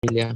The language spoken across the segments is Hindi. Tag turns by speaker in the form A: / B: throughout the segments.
A: लिया।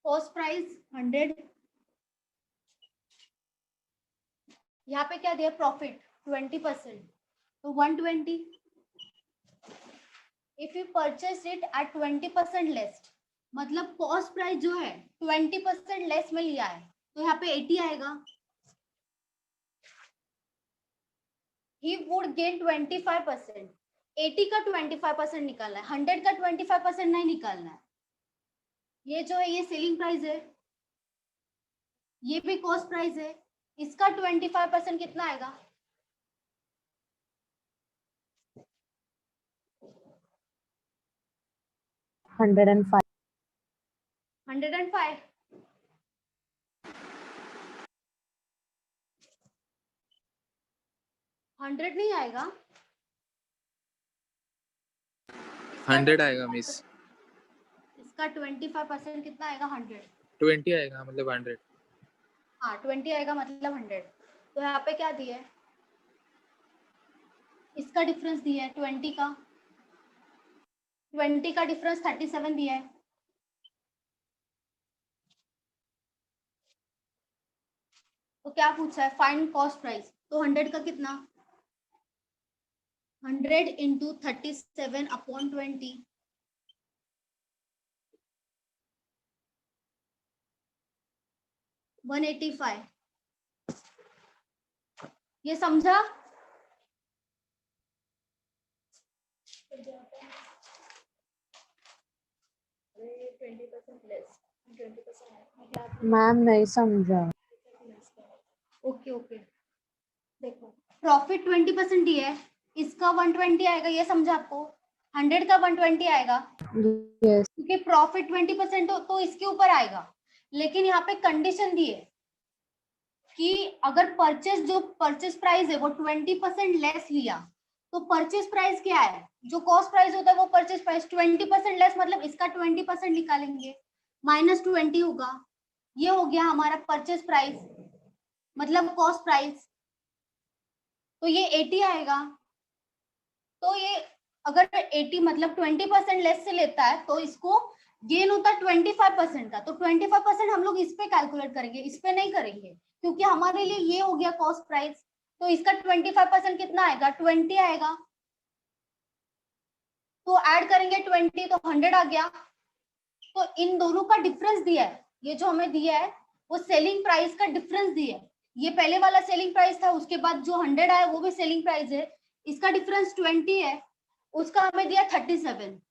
B: कॉस्ट प्राइस 100, यहाँ पे क्या दिया प्रॉफिट 20%, तो 120। If you purchase it at 20% less, मतलब कॉस्ट प्राइस जो है 20% लेस में लिया है, तो यहाँ पे 80 आएगा। He would gain 25%। 80 का 25% निकालना है, 100 का 25% नहीं निकालना है। ये जो है ये सेलिंग प्राइस है, ये भी कॉस्ट प्राइस है, इसका 25% कितना आएगा?
C: 105।
B: 105। 100 नहीं आएगा,
A: 100 आएगा मिस।
B: इसका 25% कितना आएगा? 100।
A: 20 आएगा मतलब 100।
B: हाँ 20 आएगा मतलब 100। तो यहाँ पे क्या दिया है? इसका डिफरेंस दिया है 20 का, 20 का डिफरेंस 37 दिया है। तो क्या पूछा है? Find cost price. तो 100 का कितना? 100 इंटू 37 अपॉन 20, 185। ये समझा?
C: मैम नहीं समझा।
B: ओके ओके, देखो प्रॉफिट 20% दिया है, इसका 120 आएगा, ये समझा आपको? 100 का 120 आएगा
C: यस।
B: क्योंकि प्रॉफिट 20% तो इसके ऊपर आएगा। लेकिन यहाँ पे कंडीशन दी है कि अगर परचेस प्राइस है वो 20% लेस लिया, तो परचेस प्राइस क्या है? जो कॉस्ट प्राइस होता है वो परचेस प्राइस 20% लेस, मतलब इसका 20% निकालेंगे, -20 होगा। ये हो गया हमारा परचेस प्राइस, मतलब कॉस्ट प्राइस। तो ये 80 आएगा। तो ये अगर 80 मतलब 20% लेस से लेता है, तो इसको गेन होता है 25% का। तो 25% हम लोग इस पे कैलकुलेट करेंगे, इस पे नहीं करेंगे, क्योंकि हमारे लिए ये हो गया कॉस्ट प्राइस। तो इसका 25% कितना आएगा? 20 आएगा। तो ऐड करेंगे 20, तो 100 आ गया। तो इन दोनों का डिफरेंस दिया है, ये जो हमें दिया है वो सेलिंग प्राइस का डिफरेंस दिया है। ये पहले वाला सेलिंग प्राइस था, उसके बाद जो 100 आया वो भी सेलिंग प्राइस है, इसका डिफरेंस 20 है, उसका हमें दिया 37।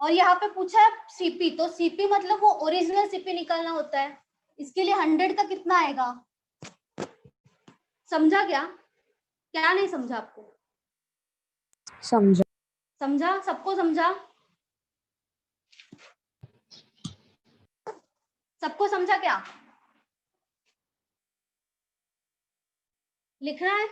B: और यहाँ पे पूछा है सीपी, तो सीपी मतलब वो ओरिजिनल सीपी निकालना होता है। इसके लिए 100 का कितना आएगा? समझा क्या? क्या नहीं समझा आपको?
C: समझा।
B: समझा? सबको समझा? सबको समझा क्या? लिखना है?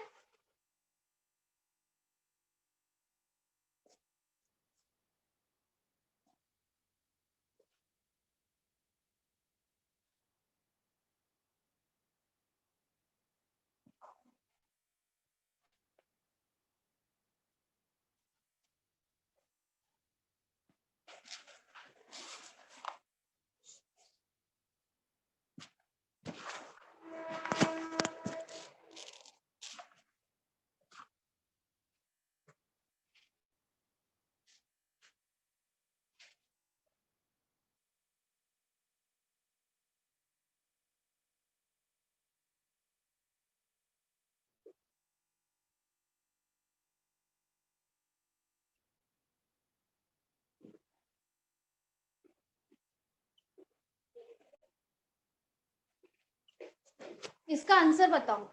B: इसका आंसर बताओ।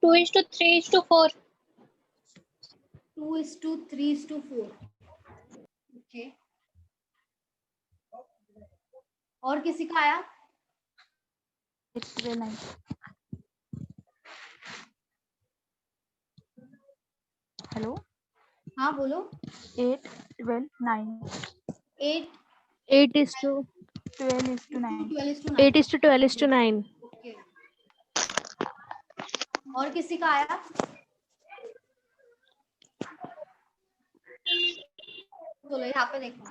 D: Two is to three is to four
B: 2:3:4। Okay, और किसी का आया?
E: हेलो,
B: हाँ बोलो।
E: 8, 12, 9,
B: 8
C: 8 is to
E: 12 is to 9.
B: 12 is to 9।
C: 8 is to 12 is to 9.
B: Okay, और किसी का आया? बोलो, यहाँ पे देखो,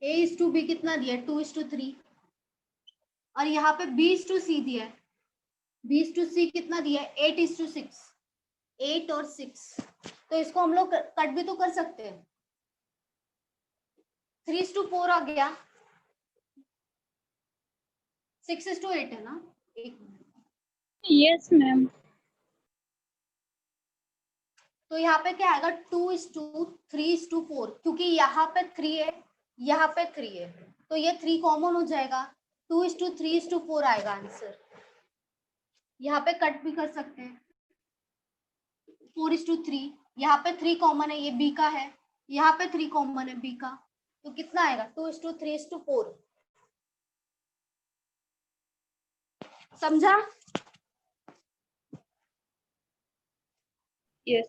B: A is to B कितना दिया है? 2:3। और यहाँ पे B is to C दिया है। B is to C कितना दिया है? 8:6। 8 और 6, तो इसको हम लोग कट भी तो कर सकते हैं। 3:4 आ गया, 6:8 है ना? एक मिनट,
D: यस मैम।
B: तो यहाँ पे क्या आएगा? 2:3:4, क्योंकि यहाँ पे 3 है, यहाँ पे 3 है, तो ये 3 कॉमन हो जाएगा। 2:3:4 आएगा आंसर। यहाँ पे कट भी कर सकते हैं। 4:3, यहाँ पे 3 कॉमन है, ये बी का है, यहाँ पे 3 कॉमन है बी का, तो कितना आएगा? 2:3:4। समझा?
D: यस।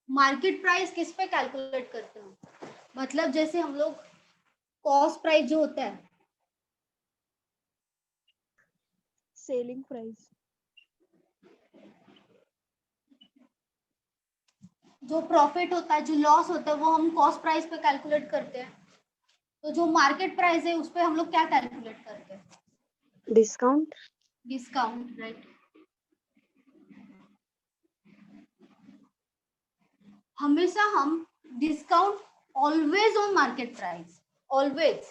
B: मार्केट प्राइस किस पे कैलकुलेट करते हैं? मतलब जैसे हम लोग कॉस्ट प्राइस जो होता है,
E: सेलिंग प्राइस,
B: जो प्रॉफिट होता है, जो लॉस होता है, वो हम कॉस्ट प्राइस पे कैलकुलेट करते हैं। तो जो मार्केट प्राइस है उस पे हम लोग क्या कैलकुलेट करते हैं?
C: Discount.
B: Discount, right. हमेशा हम discount always on market price, always.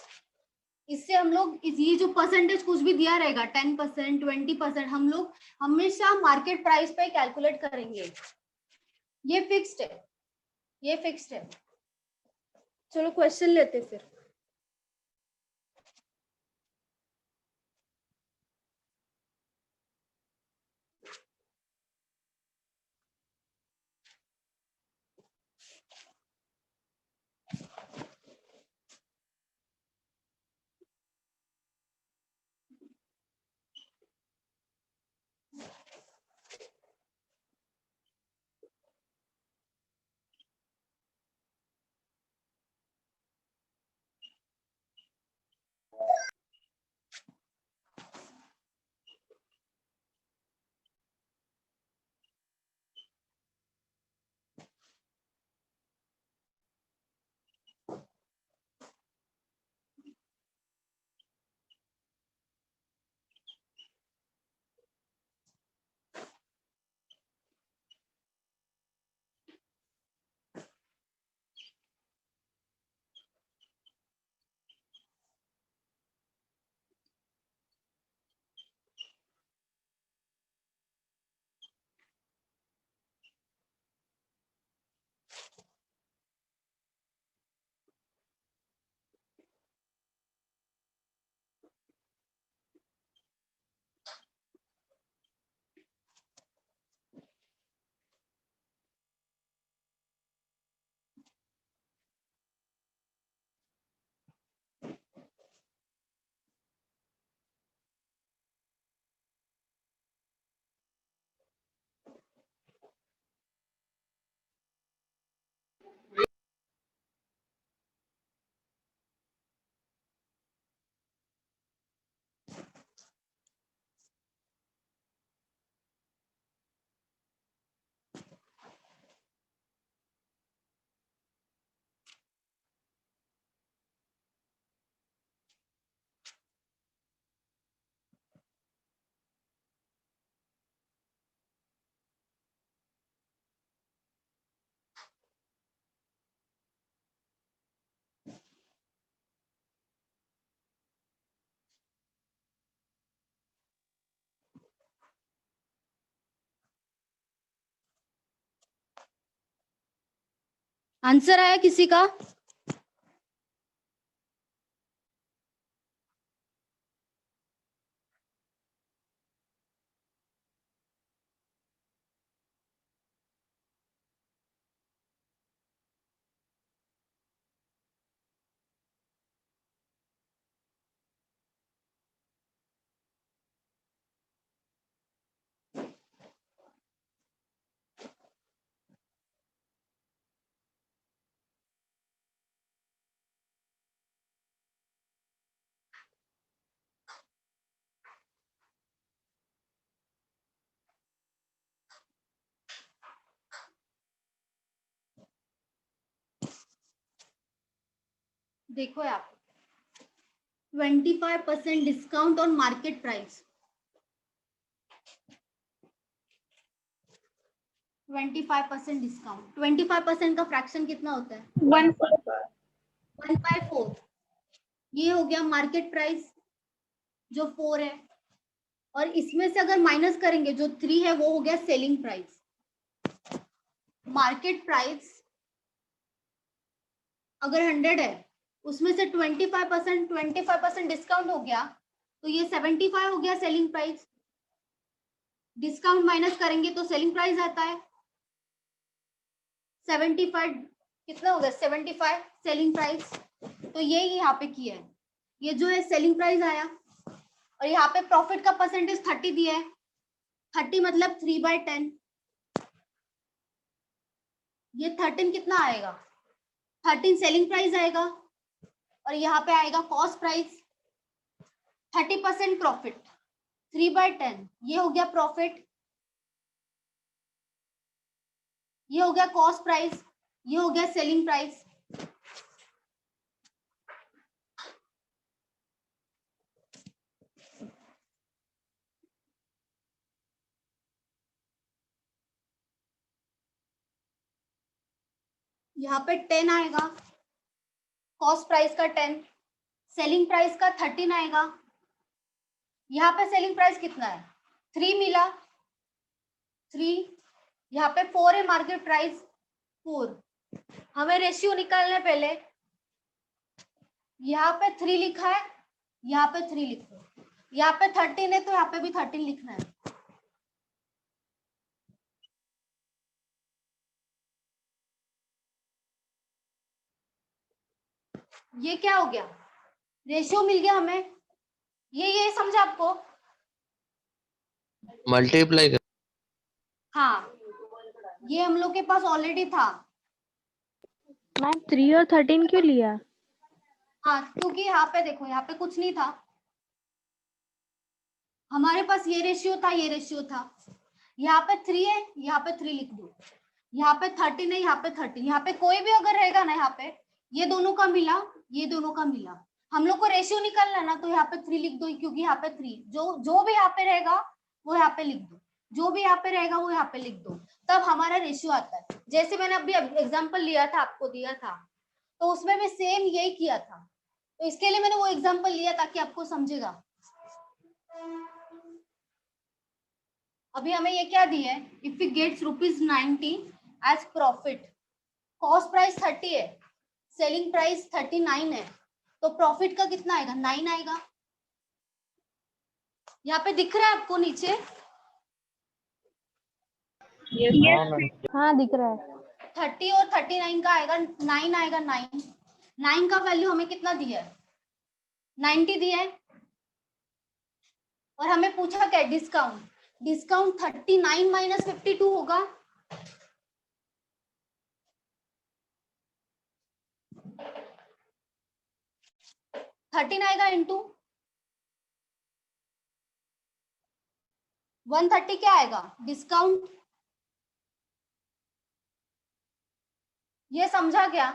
B: इससे हम लोग ये जो परसेंटेज कुछ भी दिया रहेगा, 10%, 20%, हम लोग हमेशा मार्केट प्राइस पे कैलकुलेट करेंगे। ये फिक्स्ड है, ये फिक्स्ड है। चलो क्वेश्चन लेते फिर। आंसर आया किसी का? देखो आप 25% discount on market price, 25% discount, 25% का फ्रैक्शन कितना होता है? 1/4। ये हो गया मार्केट प्राइस जो 4 है, और इसमें से अगर माइनस करेंगे जो 3 है वो हो गया सेलिंग प्राइस। मार्केट प्राइस अगर 100 है, उसमें से 25% डिस्काउंट हो गया तो ये 75 हो गया सेलिंग प्राइस। डिस्काउंट माइनस करेंगे तो सेलिंग प्राइस आता है 75। कितना हो गया? 75 सेलिंग प्राइस। तो ये यहाँ पे किया है, ये जो है सेलिंग प्राइस आया, और यहाँ पे प्रॉफिट का परसेंटेज 30 दिया है। 30 मतलब 3/10। ये 13 कितना आएगा? 13 सेलिंग प्राइस आएगा, और यहाँ पे आएगा कॉस्ट प्राइस। 30% प्रॉफिट, 3/10, ये हो गया प्रॉफिट, ये हो गया कॉस्ट प्राइस, ये हो गया सेलिंग प्राइस। यहाँ पे 10 आएगा, कॉस्ट प्राइस का 10, सेलिंग प्राइस का 13 आएगा। यहाँ पे सेलिंग प्राइस कितना है? 3 मिला, 3। यहाँ पे 4 है मार्केट प्राइस, 4। हमें रेशियो निकालना है पहले। यहाँ पे 3 लिखा है, यहाँ पे 3 लिखो, यहाँ पे 13 है तो यहाँ पे भी 13 लिखना है। ये क्या हो गया? रेशियो मिल गया हमें। ये समझा आपको?
F: मल्टीप्लाई कर।
B: हाँ, ये हम लोग के पास ऑलरेडी था।
C: मैम 3 और 13 क्यों लिया?
B: हाँ, क्योंकि यहाँ पे देखो, यहाँ पे कुछ नहीं था, हमारे पास ये रेशियो था, ये रेशियो था। यहाँ पे 3 है, यहाँ पे 3 लिख दो। यहाँ पे 13 है, यहाँ पे 13। यहाँ पे कोई भी अगर रहेगा ना, यहाँ पे ये दोनों का मिला, ये दोनों का मिला, हम लोग को रेशियो निकालना ना, तो यहाँ पे 3 लिख दो, क्योंकि यहाँ पे 3 जो भी यहाँ पे रहेगा वो यहाँ पे लिख दो, जो भी यहाँ पे रहेगा वो यहाँ पे लिख दो, तब हमारा रेशियो आता है। जैसे मैंने अभी एग्जाम्पल लिया था, आपको दिया था, तो उसमें भी सेम यही किया था, तो इसके लिए मैंने वो एग्जाम्पल लिया ताकि आपको समझेगा। अभी हमें ये क्या दिया है? If we gets ₹90 as profit, cost price 30 है, सेलिंग प्राइस 39 है, तो प्रॉफिट का कितना आएगा? 9 आएगा। यहाँ पे दिख रहा है आपको नीचे?
C: हाँ दिख रहा है।
B: 30 और 39 का आएगा 9 आएगा। 9 का वैल्यू हमें कितना दिया है? 90 दिया है, और हमें पूछा क्या? डिस्काउंट। डिस्काउंट 39 माइनस 52 होगा, थर्टीन आएगा इंटू 130 क्या आएगा? डिस्काउंट। ये समझा क्या?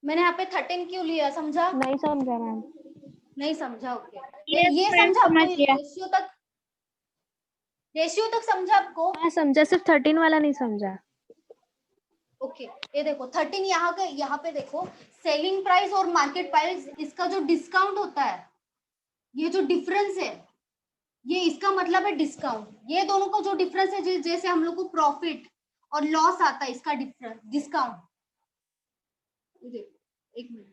B: मैंने यहाँ पे 13 क्यों लिया? समझा?
C: नहीं समझा मैम।
B: नहीं समझा? ओके।
D: Yes,
B: ये
D: ma'am,
B: समझा
D: समझ
B: आपको?
D: गया।
B: रेशियो तक समझा आपको?
C: मैं समझा, सिर्फ 13 वाला नहीं समझा।
B: ओके, ये देखो 13 यहाँ पे देखो, सेलिंग प्राइस और मार्केट प्राइस, इसका जो डिस्काउंट होता है, ये जो डिफरेंस है, ये इसका मतलब है डिस्काउंट। ये दोनों का जो डिफरेंस है, जैसे हम लोग को प्रॉफिट और लॉस आता है इसका डिफरेंस डिस्काउंट। एक मिनट,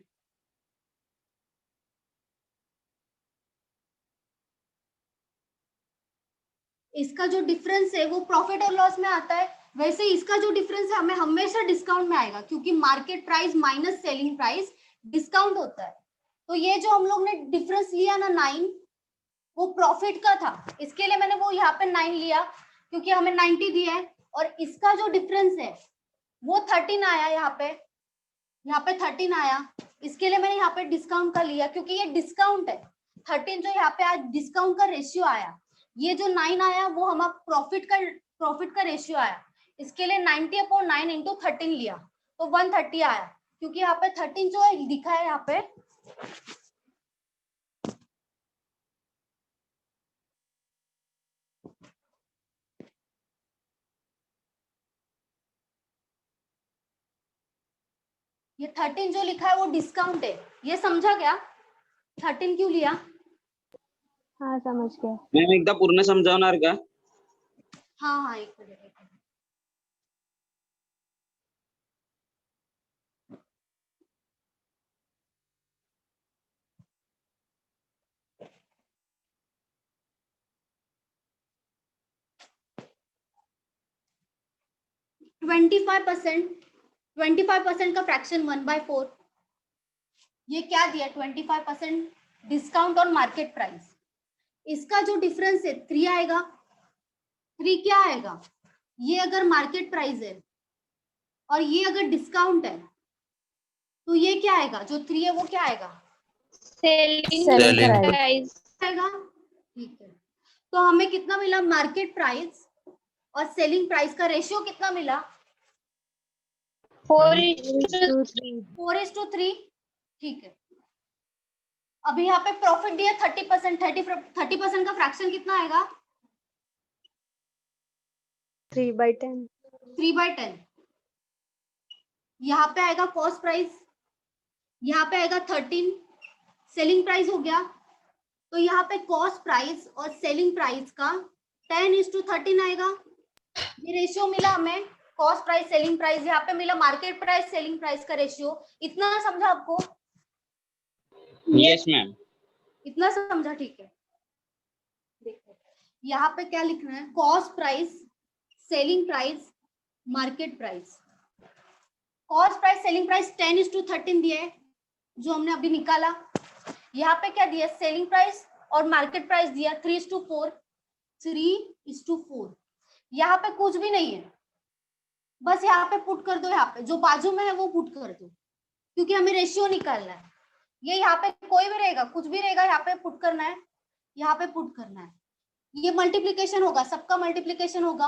B: इसका जो डिफरेंस है वो प्रॉफिट और लॉस में आता है, वैसे इसका जो डिफरेंस है हमें हमेशा डिस्काउंट में आएगा, क्योंकि market price minus selling price discount होता है। तो ये जो हम लोग ने डिफरेंस लिया ना 9, वो प्रॉफिट का था, इसके लिए मैंने वो यहाँ पे 9 लिया क्योंकि हमें 90 दिया है। और इसका जो डिफरेंस है वो 13 आया, यहाँ पे 13 आया, इसके लिए मैंने यहाँ पे डिस्काउंट का लिया क्योंकि ये डिस्काउंट है। 13 जो यहाँ पे आज डिस्काउंट का रेशियो आया, ये जो 9 आया वो हमारा प्रॉफिट का रेशियो आया, इसके लिए 90/9 इंटू 13 लिया तो 130 आया, क्योंकि यहाँ पे 13 जो है लिखा है यहाँ पे ये 13 जो लिखा है वो डिस्काउंट है, ये समझा क्या? 13 क्यों लिया?
C: हाँ समझ गया।
F: मॅम एकदा पूर्ण समजावणार का?
B: हाँ हाँ एक मिनट। 25% का फ्रैक्शन 1/4, ये क्या दिया? 25% डिस्काउंट और मार्केट प्राइस। इसका जो डिफरेंस है 3 आएगा। 3 क्या आएगा? ये अगर मार्केट प्राइस है और ये अगर डिस्काउंट है तो ये क्या आएगा? जो 3 है वो क्या आएगा?
D: Selling
C: Selling
D: price.
B: आएगा। ठीक है, तो हमें कितना मिला? मार्केट प्राइस और सेलिंग प्राइस का रेशियो कितना मिला?
D: 4:3।
B: 4:3। ठीक है, अभी यहाँ पे प्रॉफिट दिया 30%। 30% का फ्रैक्शन कितना आएगा?
C: 3/10।
B: 3/10। यहाँ पे आएगा कॉस्ट प्राइस, यहाँ पे आएगा 13, सेलिंग प्राइस हो गया, तो यहाँ पे कॉस्ट प्राइस और सेलिंग प्राइस का 10:13 आएगा। ये रेशियो मिला हमें, कॉस्ट प्राइस सेलिंग प्राइस, यहाँ पे मिला मार्केट प्राइस सेलिंग प्राइस का रेशियो। इतना समझा आपको?
F: Yes ma'am.
B: इतना समझा? ठीक है, देखो यहाँ पे क्या लिखना है? Cost price selling price market price. Cost price selling price 10:13 दिया है जो हमने अभी निकाला। यहाँ पे क्या दिया? सेलिंग प्राइस और मार्केट प्राइस दिया 3:4। 3:4। यहाँ पे कुछ भी नहीं है, बस यहाँ पे पुट कर दो, यहाँ पे जो बाजू में है वो पुट कर दो, क्योंकि हमें रेशियो निकालना है। ये यहाँ पे कोई भी रहेगा, कुछ भी रहेगा, यहाँ पे पुट करना है, यहाँ पे पुट करना है। ये मल्टीप्लीकेशन होगा, सबका मल्टीप्लीकेशन होगा।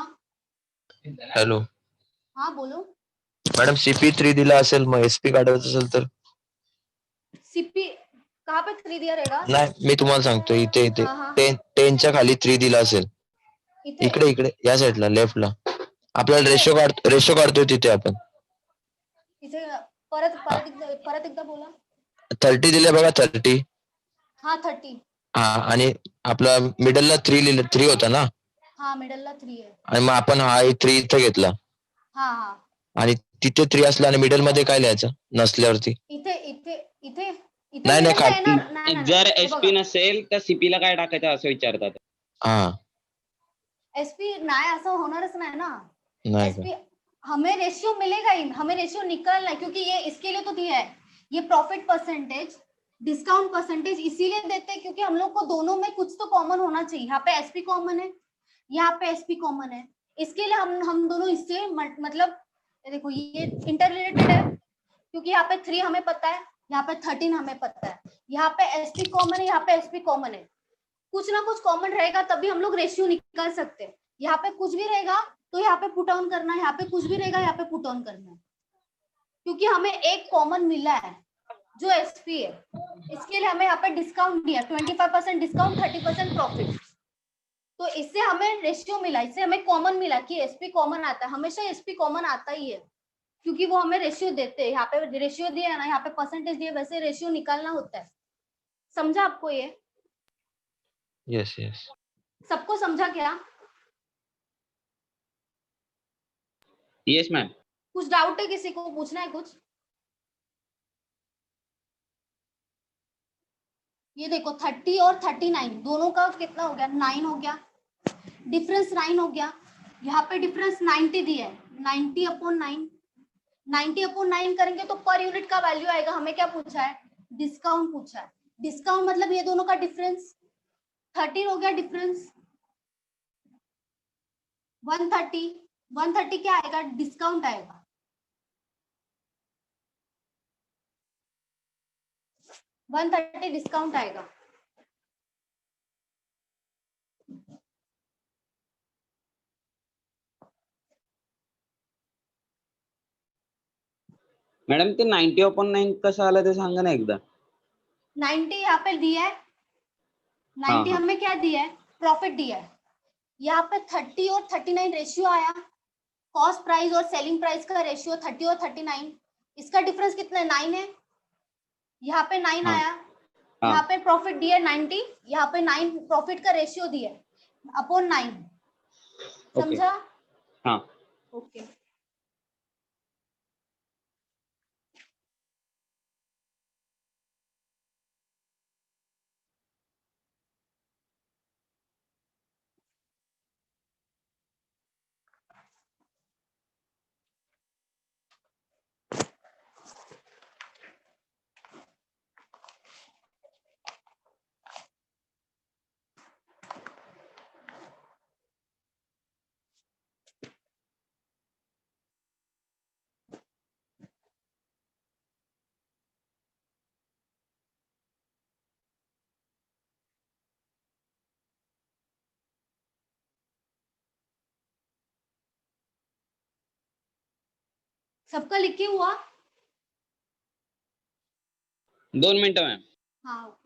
G: हॅलो
B: हाँ बोलो।
G: मॅडम, CP3 दिला असेल, मग SP काढायचं असेल तर?
B: सीपी कहाँ पे 3 दिया रहेगा?
G: नाही, मी तुम्हाला सांगतो, इथे इथे
B: हाँ हाँ
G: 10च्या खाली 3 दिला असेल.
B: इथे
G: इकडे इकडे या साईडला लेफ्टला आपल्याला रेशो काढतोय तिथे आपण.
B: इथे परत एकदा बोला।
G: 30 दिले बघा, 30.
B: हाँ 30।
G: हा, आणि आपला मिडलला 3 लिहिलं, 3 होता ना,
B: हाँ मिडलला 3 है।
G: आणि मग आपण हा 3 इथे घेतला,
B: हाँ हाँ
G: आणि तिथे 3 असला आणि मिडल मध्ये काय लिहायचं नसल्यावरती?
B: इथे इथे इथे इथे
G: नाही, नाही,
B: middle ला येणार?
G: खाली.
B: नाही, नाही,
F: जर
B: हे
F: एसपी
B: बघा,
F: नसेल तर सीपी ला काय टाकायचं असं विचारतात.
G: हा,
B: एसपी नाही, असं होणारच नाही ना।
G: नाही का?
B: एसपी हमें रेशियो मिलेगा ही, हमें रेशियो निकालना है, क्योंकि ये इसके लिए तो दिया है, ये प्रॉफिट परसेंटेज डिस्काउंट परसेंटेज इसीलिए देते हैं क्योंकि हम लोग को दोनों में कुछ तो कॉमन होना चाहिए। यहाँ पे एसपी कॉमन है, यहाँ पे एसपी कॉमन है, इसके लिए हम दोनों इससे मतलब देखो ये इंटर रिलेटेड है, क्योंकि यहाँ पे 3 हमें पता है, यहाँ पे 13 हमें पता है, यहाँ पे एसपी कॉमन है, यहाँ पे एसपी कॉमन है, कुछ ना कुछ कॉमन रहेगा तभी हम लोग रेशियो निकाल सकते हैं। यहाँ पे कुछ भी रहेगा तो यहाँ पे पुट ऑन करना है, यहाँ पे कुछ भी रहेगा यहाँ पे पुट ऑन करना है, क्योंकि हमें एक कॉमन मिला है जो एसपी है, इसके लिए हमें यहाँ पे डिस्काउंट दिया 25% डिस्काउंट 30% प्रॉफिट, तो इससे हमें रेशियो मिला, इससे हमें कॉमन मिला कि एसपी कॉमन आता है, हमेशा एसपी कॉमन आता ही है क्योंकि वो हमें रेशियो देते हैं। यहाँ पे रेशियो दिया है ना, यहाँ पे परसेंटेज दिया, वैसे रेशियो निकालना होता है। समझा आपको ये?
G: यस
B: सबको समझा क्या?
F: Yes ma'am.
B: कुछ डाउट है, किसी को पूछना है कुछ? ये देखो 30 और 39 दोनों का कितना हो गया, 9 हो गया, डिफरेंस 9 हो गया। यहाँ पे डिफरेंस 90 दिया है, 90/9, 90/9 करेंगे तो पर यूनिट का वैल्यू आएगा। हमें क्या पूछा है, डिस्काउंट पूछा है। डिस्काउंट मतलब ये दोनों का डिफरेंस 13 हो गया, डिफरेंस 130, 130 क्या आएगा, डिस्काउंट आएगा। 130 डिस्काउंट आएगा।
F: मॅडम ते 90/9 कसं आलं ते सांगा ना एकदा.
B: 90 यहाँ पे दिया है, 90
F: हाँ।
B: हमें क्या दिया है, प्रॉफिट दिया है। यहाँ पे 30 और 39 रेशियो आया, कॉस्ट प्राइस और सेलिंग प्राइस का रेशियो 30 और 39, इसका डिफरेंस कितना है, 9 है। यहाँ पे 9
F: हाँ।
B: आया,
F: हाँ।
B: यहाँ पे प्रॉफिट दिया है 90, यहाँ पे 9 प्रॉफिट का रेशियो दिया है अपॉन 9।
F: ओके।
B: समझा?
F: हाँ।
B: ओके। सबका लिखे हुआ?
F: 2 मिनिटं मॅम.
B: हाँ ओके।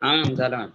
F: हा मॅम झालं मॅम.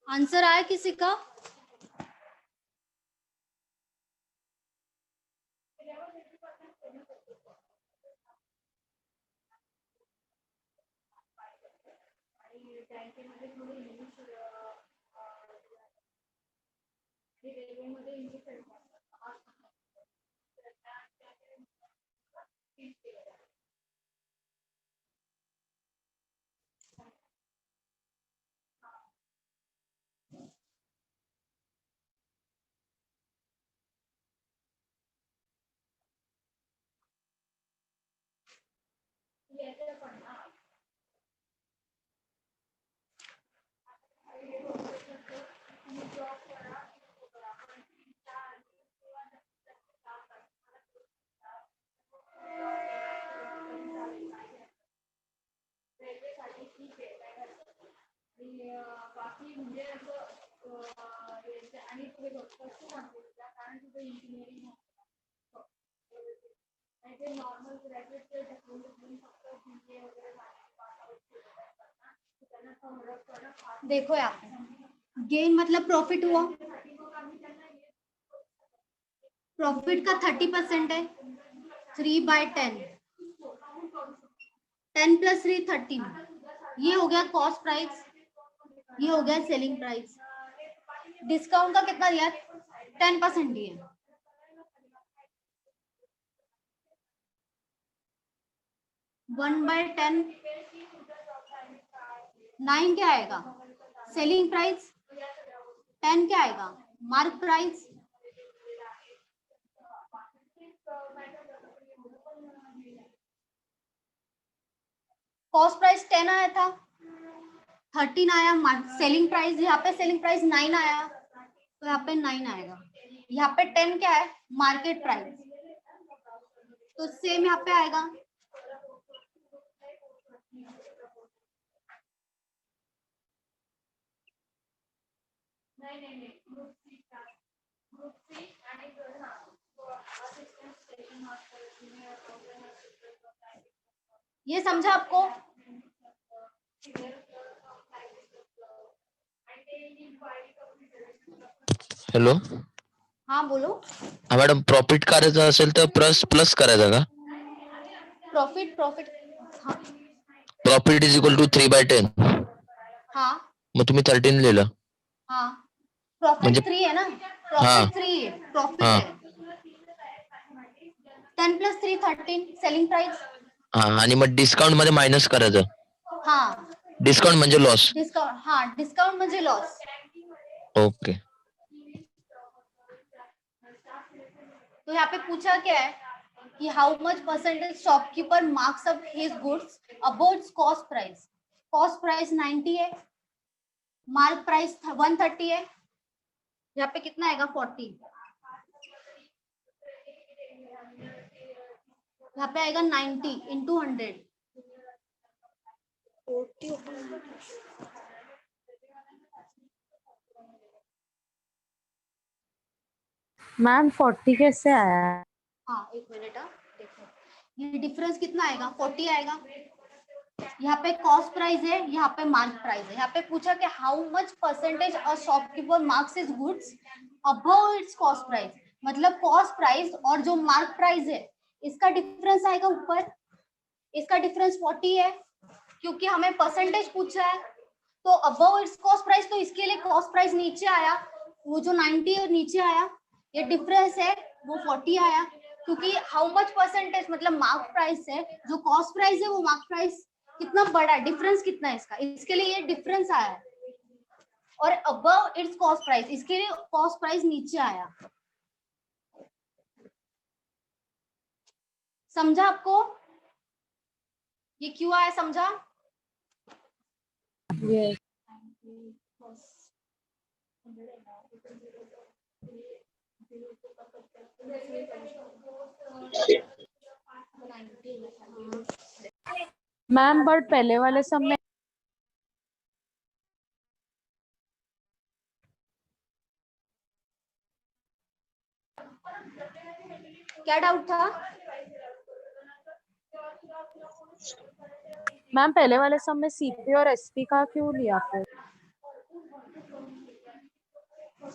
B: आंसर आया किसी का? देखो यहाँ पे गेन मतलब प्रॉफिट हुआ, प्रॉफिट का 30% है, 3/10, 10 + 3 13, ये हो गया कॉस्ट प्राइस, ये हो गया सेलिंग प्राइस। डिस्काउंट का कितना दिया? 10% दिया। 1/10, 9 क्या आएगा? Selling price. 10 क्या आएगा? Mark price. कॉस्ट प्राइस 10 आया था, 13 आया सेलिंग प्राइस, यहाँ पे सेलिंग प्राइस 9 आया, तो यहाँ पे 9 आएगा। यहाँ पे 10 क्या है? मार्केट प्राइस, तो सेम यहाँ पे आएगा। ये समझा आपको?
G: हॅलो,
B: हाँ बोलो।
G: हा मॅडम, प्रॉफिट करायचं असेल तर प्लस करायचा का?
B: प्रॉफिट हाँ
G: प्रॉफिट इज इक्वल टू 3/10,
B: हाँ
G: मग तुम्ही 13 लिहिलं.
B: हाँ, प्रॉफिट
G: म्हणजे
B: 3 है ना,
G: हाँ,
B: प्रॉफिट 3 है, प्रॉफिट
G: हाँ.
B: है। 10 + 3 13 सेलिंग प्राइस।
G: हा, आणि मग डिस्काउंट मध्ये मायनस करायचं.
B: हाँ
G: डिस्काउंट म्हणजे लॉस.
B: डिस्काउंट, हाँ डिस्काउंट म्हणजे लॉस।
G: ओके.
B: तो यहाँ पे पूछा क्या है कि how much percentage shopkeeper marks up his goods above it's cost price. Cost price 90 है, मार्क प्राइस 130 है, यहाँ पे कितना आएगा? 40। यहाँ पे आएगा 90 × 100।
C: मैम 40 कैसे आया?
B: हाँ एक मिनट, देखो ये डिफरेंस कितना आएगा? 40 आएगा। यहाँ पे कॉस्ट प्राइस है, यहाँ पे मार्क प्राइस है। यहाँ पे पूछा कि how much percentage a shopkeeper marks his goods above it's cost price, मतलब कॉस्ट प्राइस और जो मार्क प्राइस है इसका डिफरेंस आएगा ऊपर। इसका डिफरेंस 40 है, क्योंकि हमें परसेंटेज पूछा है, तो अबव इट्स कॉस्ट प्राइस, तो इसके लिए कॉस्ट प्राइस नीचे आया, वो जो 90 है नीचे आया, ये डिफरेंस है वो 40 आया। क्योंकि हाउ मच परसेंटेज मतलब मार्क प्राइस है, जो कॉस्ट प्राइस है वो मार्क प्राइस कितना बड़ा है, डिफरेंस कितना है इसका, इसके लिए ये डिफरेंस आया है। और अबव इट्स कॉस्ट प्राइस, इसके लिए कॉस्ट प्राइस नीचे आया। समझा आपको ये क्यों आया, समझा?
C: Yes. मैम बट पहले वाले सब में
B: क्या डाउट था?
C: मैम पहले वाले सब में सीपी और एसपी का क्यों लिया फिर?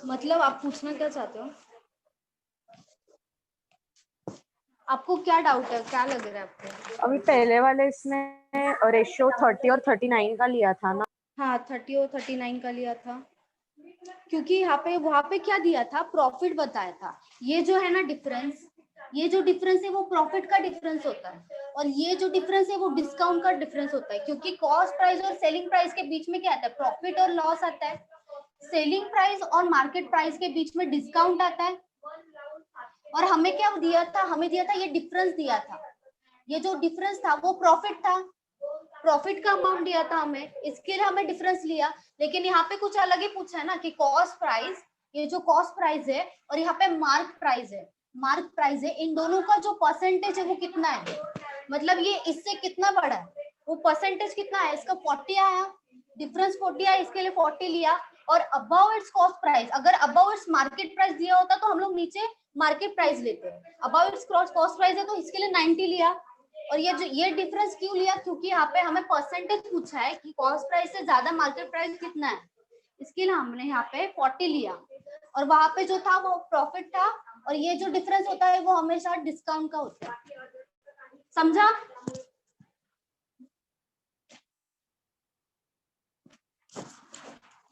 B: मतलब आप पूछना क्या चाहते हो? आपको क्या डाउट है, क्या लग रहा है आपको?
C: अभी पहले वाले इसमें रेशियो 30 और 39 का लिया था ना?
B: हाँ 30 और 39 का लिया था, क्योंकि यहाँ पे वहां पे क्या दिया था, प्रॉफिट बताया था। ये जो है ना डिफरेंस, ये जो डिफरेंस है वो प्रॉफिट का डिफरेंस होता है, और ये जो डिफरेंस है वो डिस्काउंट का डिफरेंस होता है। क्योंकि कॉस्ट प्राइस और सेलिंग प्राइस के बीच में क्या आता है, प्रॉफिट और लॉस आता है। सेलिंग प्राइस और मार्केट प्राइस के बीच में डिस्काउंट आता है। और हमें क्या दिया था, हमें दिया था ये डिफरेंस दिया था, ये जो डिफरेंस था वो प्रॉफिट था, प्रॉफिट का अमाउंट दिया था हमें, इसके लिए हमें डिफरेंस लिया। लेकिन यहाँ पे कुछ अलग ही पूछा है ना कि कॉस्ट प्राइस, ये जो कॉस्ट प्राइस है और यहाँ पे मार्क प्राइस है, मार्क प्राइस है, इन दोनों का जो परसेंटेज है वो कितना है, मतलब ये इससे कितना बड़ा है, वो परसेंटेज कितना है, इसका 40 आया, डिफरेंस 40 आया, इसके लिए 40 लिया। और अबव इट्स कॉस्ट प्राइस, अगर अबव इट्स मार्केट प्राइस दिया होता तो हम लोग नीचे मार्केट प्राइस लेते हैं। अबव इट्स कॉस्ट प्राइस है तो इसके लिए 90 लिया। और ये डिफरेंस क्यों लिया, क्योंकि यहाँ पे हमें परसेंटेज पूछा है कि कॉस्ट प्राइस से ज्यादा मार्केट प्राइस कितना है, इसके लिए हमने यहाँ पे 40 लिया। और वहां पे जो था वो प्रॉफिट था, और ये जो डिफरेंस होता है वो हमेशा डिस्काउंट का होता है। समझा?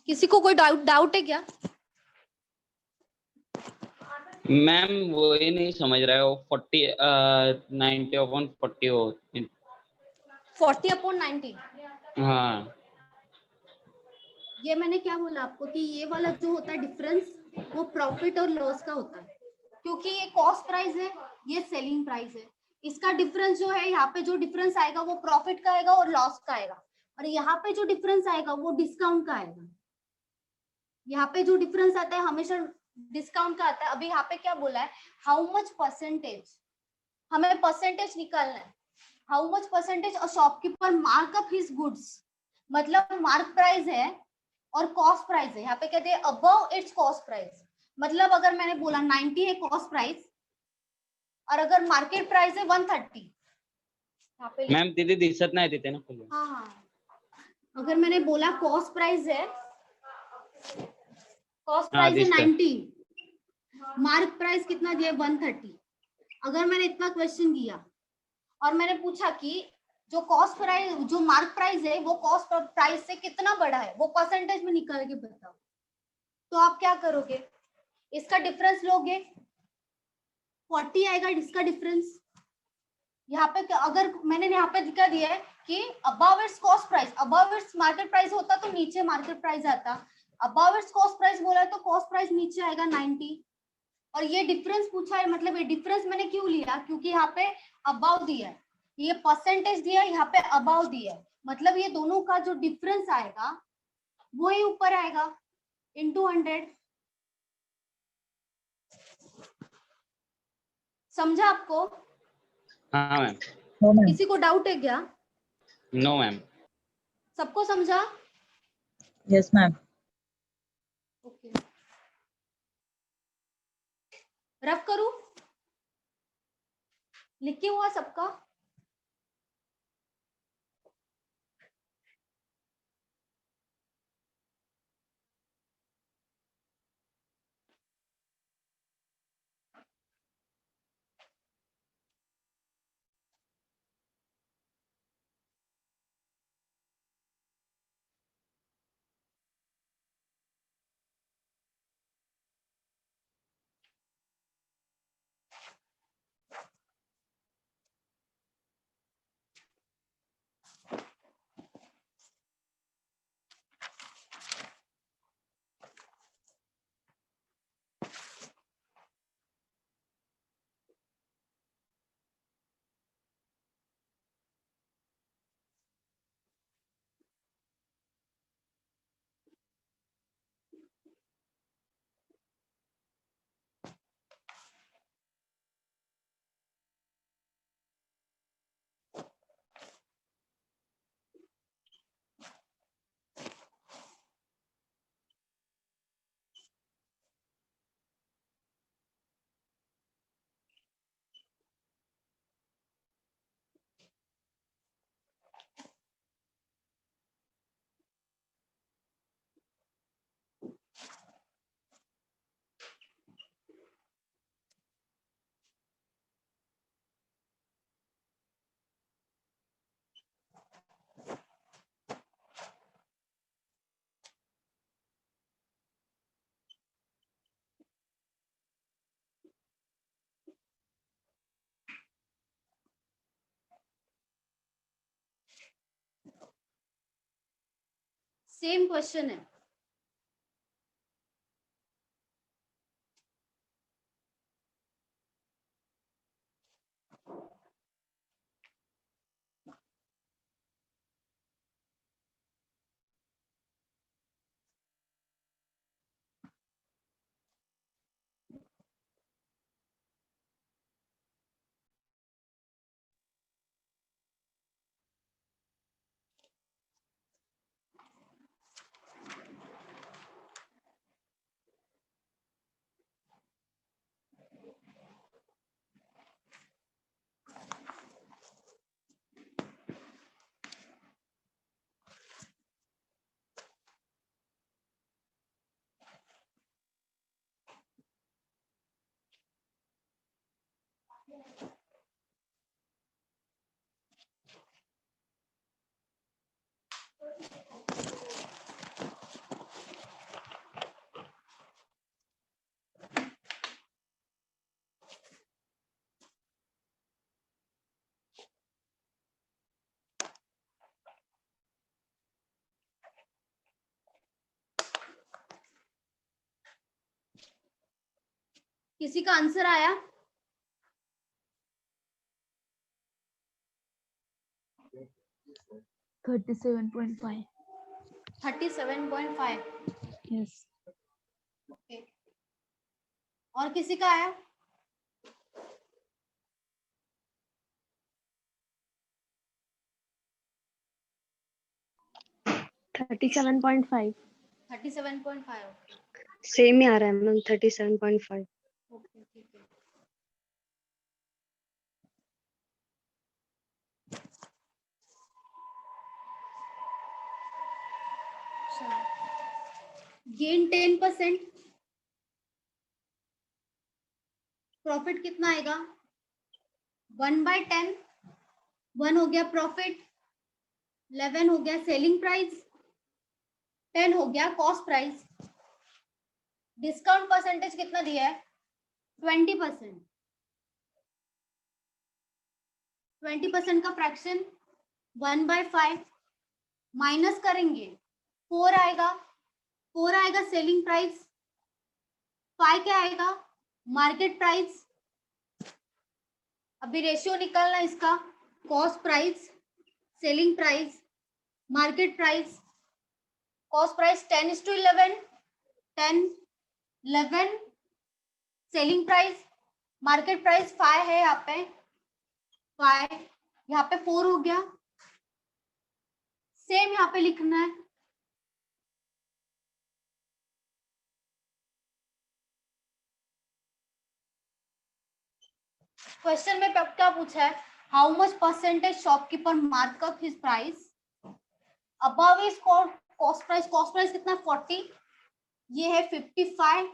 B: किसी को कोई डाउट है क्या?
F: मैम वो ही नहीं समझ रहा है, वो 90 अपॉन 40 हो।
B: 40 अपॉन 90,
F: हाँ
B: ये मैंने क्या बोला आपको कि ये वाला जो होता है डिफरेंस वो प्रॉफिट और लॉस का होता है, क्योंकि ये कॉस्ट प्राइस है, ये सेलिंग प्राइस है। इसका डिफरेंस जो है, यहाँ पे जो डिफरेंस आएगा वो प्रॉफिट का आएगा और लॉस का आएगा, और यहाँ पे जो डिफरेंस आएगा वो डिस्काउंट का आएगा। यहाँ पे जो डिफरेंस आता है हमेशा डिस्काउंट का आता है। अभी यहाँ पे क्या बोला है, हाउ मच परसेंटेज, हमें परसेंटेज निकालना है, हाउ मच परसेंटेज और शॉपकीपर मार्कअप हिज गुड्स, मतलब मार्क प्राइस है और कॉस्ट प्राइस है। यहाँ पे कहते हैं अबव इट्स कॉस्ट प्राइस, मतलब अगर मैंने बोला 90 है कॉस्ट प्राइस और अगर मार्केट प्राइस है 130, यहाँ पे
F: मॅम तिथे दिसत नाही तिथे ना खाली.
B: हाँ हाँ, अगर मैंने बोला कॉस्ट प्राइस है, कॉस्ट
F: हाँ,
B: प्राइस है
F: दिसतंय.
B: 90, मार्क प्राइस कितना दिया 130। अगर मैंने इतना क्वेश्चन किया और मैंने पूछा कि जो कॉस्ट प्राइस, जो मार्क प्राइस है वो कॉस्ट प्राइस से कितना बड़ा है, वो परसेंटेज में निकाल के बताओ, तो आप क्या करोगे, इसका डिफरेंस लोगे, 40 आएगा इसका डिफरेंस। यहाँ पे अगर मैंने यहाँ पे दिखा दिया है कि above it's cost price, above its market price होता तो नीचे मार्केट प्राइस आता, अबव इट्स कॉस्ट प्राइस बोला है तो कॉस्ट प्राइस नीचे आएगा 90। और ये डिफरेंस पूछा है, मतलब ये डिफरेंस मैंने क्यों लिया, क्योंकि यहाँ पे अबव दिया है, ये परसेंटेज दिया है, यहाँ पे अबव दिया है, मतलब ये दोनों का जो डिफरेंस आएगा वो ही ऊपर आएगा इनटू 100। समझा आपको?
F: हाँ मैम.
B: किसी को डाउट है क्या?
F: No ma'am.
B: सबको समझा?
H: Yes ma'am.
B: ओके, रफ करूं, लिख के हुआ सबका? सेम क्वेश्चन है। किसी का आंसर आया?
E: $37.5.
B: 37.5।
E: Yes.
B: ओके, और किसी का आया?
C: $37.5
B: 37.5।
C: सेम ही आ रहा है मैम 37.5।
B: ओके ठीक है। गेन 10%, प्रॉफिट कितना आएगा? 1/10। 1 हो गया प्रॉफिट, 11 हो गया सेलिंग प्राइस, 10 हो गया कॉस्ट प्राइस। डिस्काउंट परसेंटेज कितना दिया है? 20%। 20% का फ्रैक्शन 1/5 माइनस करेंगे, 4 आएगा। 4 आएगा सेलिंग प्राइस, 5 क्या आएगा? Market price. अभी रेशियो निकालना है इसका, cost price, selling price, market price. Cost price 10:11, 10, 11, selling price, market price 5 है यहाँ पे, 5, यहाँ पे 4 हो गया। सेम यहाँ पे लिखना है। क्वेश्चन में क्या पूछा है? How much percentage shopkeeper mark up his price above is cost price. Cost price कितना? 40, ये है 55,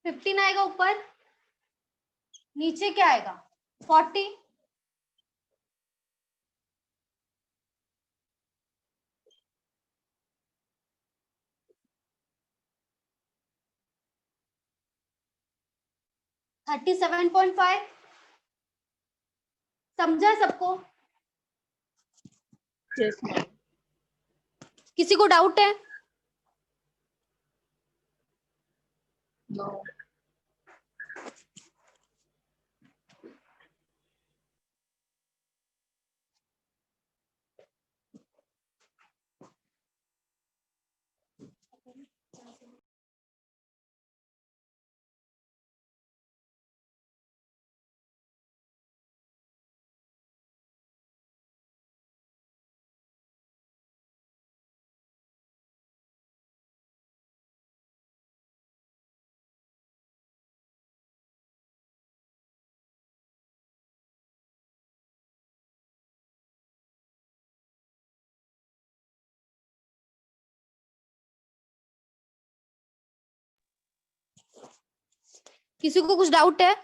B: 15 आएगा ऊपर, नीचे क्या आएगा? 40। $37.5 समझा सबको?
E: Yes, ma'am.
B: किसी को डाउट है?
E: No.
B: किसी को कुछ डाउट है?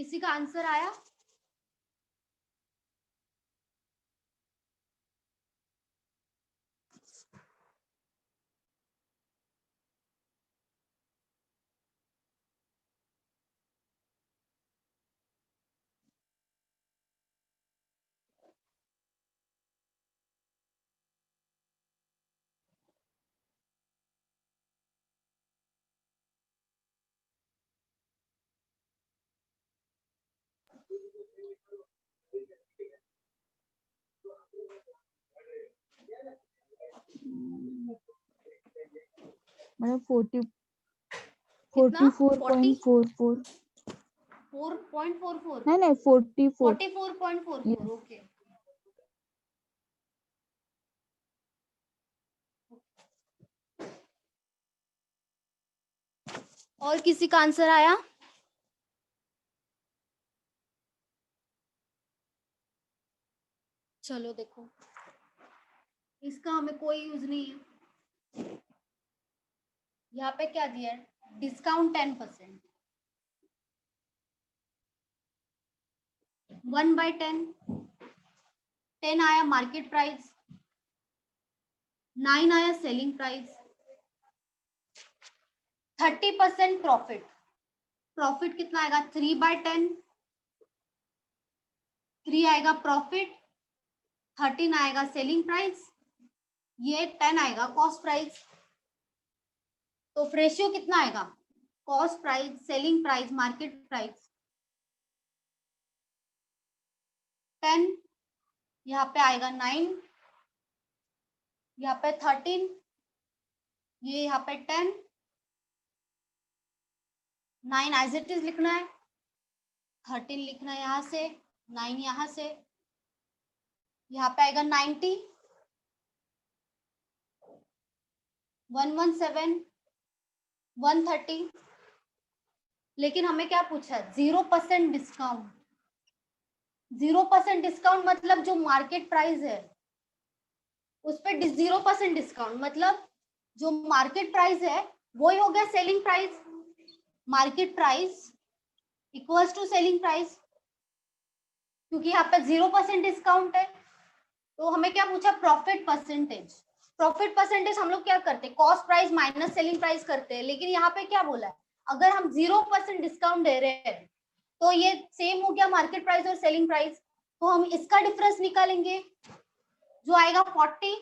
B: किसी का आंसर आया?
E: मतलब 40
B: कितना?
E: 44.44
B: 4.44
E: नहीं नहीं 44
B: 44.44 ओके। और किसी का आंसर आया? चलो देखो, इसका हमें कोई यूज नहीं है। यहाँ पे क्या दिया है? डिस्काउंट 10%, 1/10, 10 आया मार्केट प्राइस, 9 आया सेलिंग प्राइस, 30% प्रॉफिट। प्रॉफिट कितना आएगा? 3/10, 3 आएगा प्रॉफिट, 13 आएगा सेलिंग प्राइस, ये 10 आएगा कॉस्ट प्राइस। तो रेशियो कितना आएगा? Cost price, selling price, market price, 10, यहाँ पे आएगा 9, यहाँ पे 13, ये यहाँ पे 10, 9 एज इट इज लिखना है, 13 लिखना है यहाँ से, 9 यहाँ से, यहाँ पे आएगा 90, 117, 130। लेकिन हमें क्या पूछा है? 0% डिस्काउंट। 0% डिस्काउंट मतलब जो मार्केट प्राइस है उस पर 0% डिस्काउंट, मतलब जो मार्केट प्राइस है वही हो गया selling price. Market price equals to selling price, क्योंकि यहाँ पे 0% डिस्काउंट है। तो हमें क्या पूछा? Profit percentage. प्रॉफिट परसेंटेज हम लोग क्या करते हैं? Cost price minus selling price करते हैं। लेकिन यहाँ पे क्या बोला है? अगर हम 0% डिस्काउंट दे रहे हैं तो ये सेम हो गया मार्केट प्राइस और सेलिंग प्राइस। तो हम इसका डिफरेंस निकालेंगे जो आएगा 40।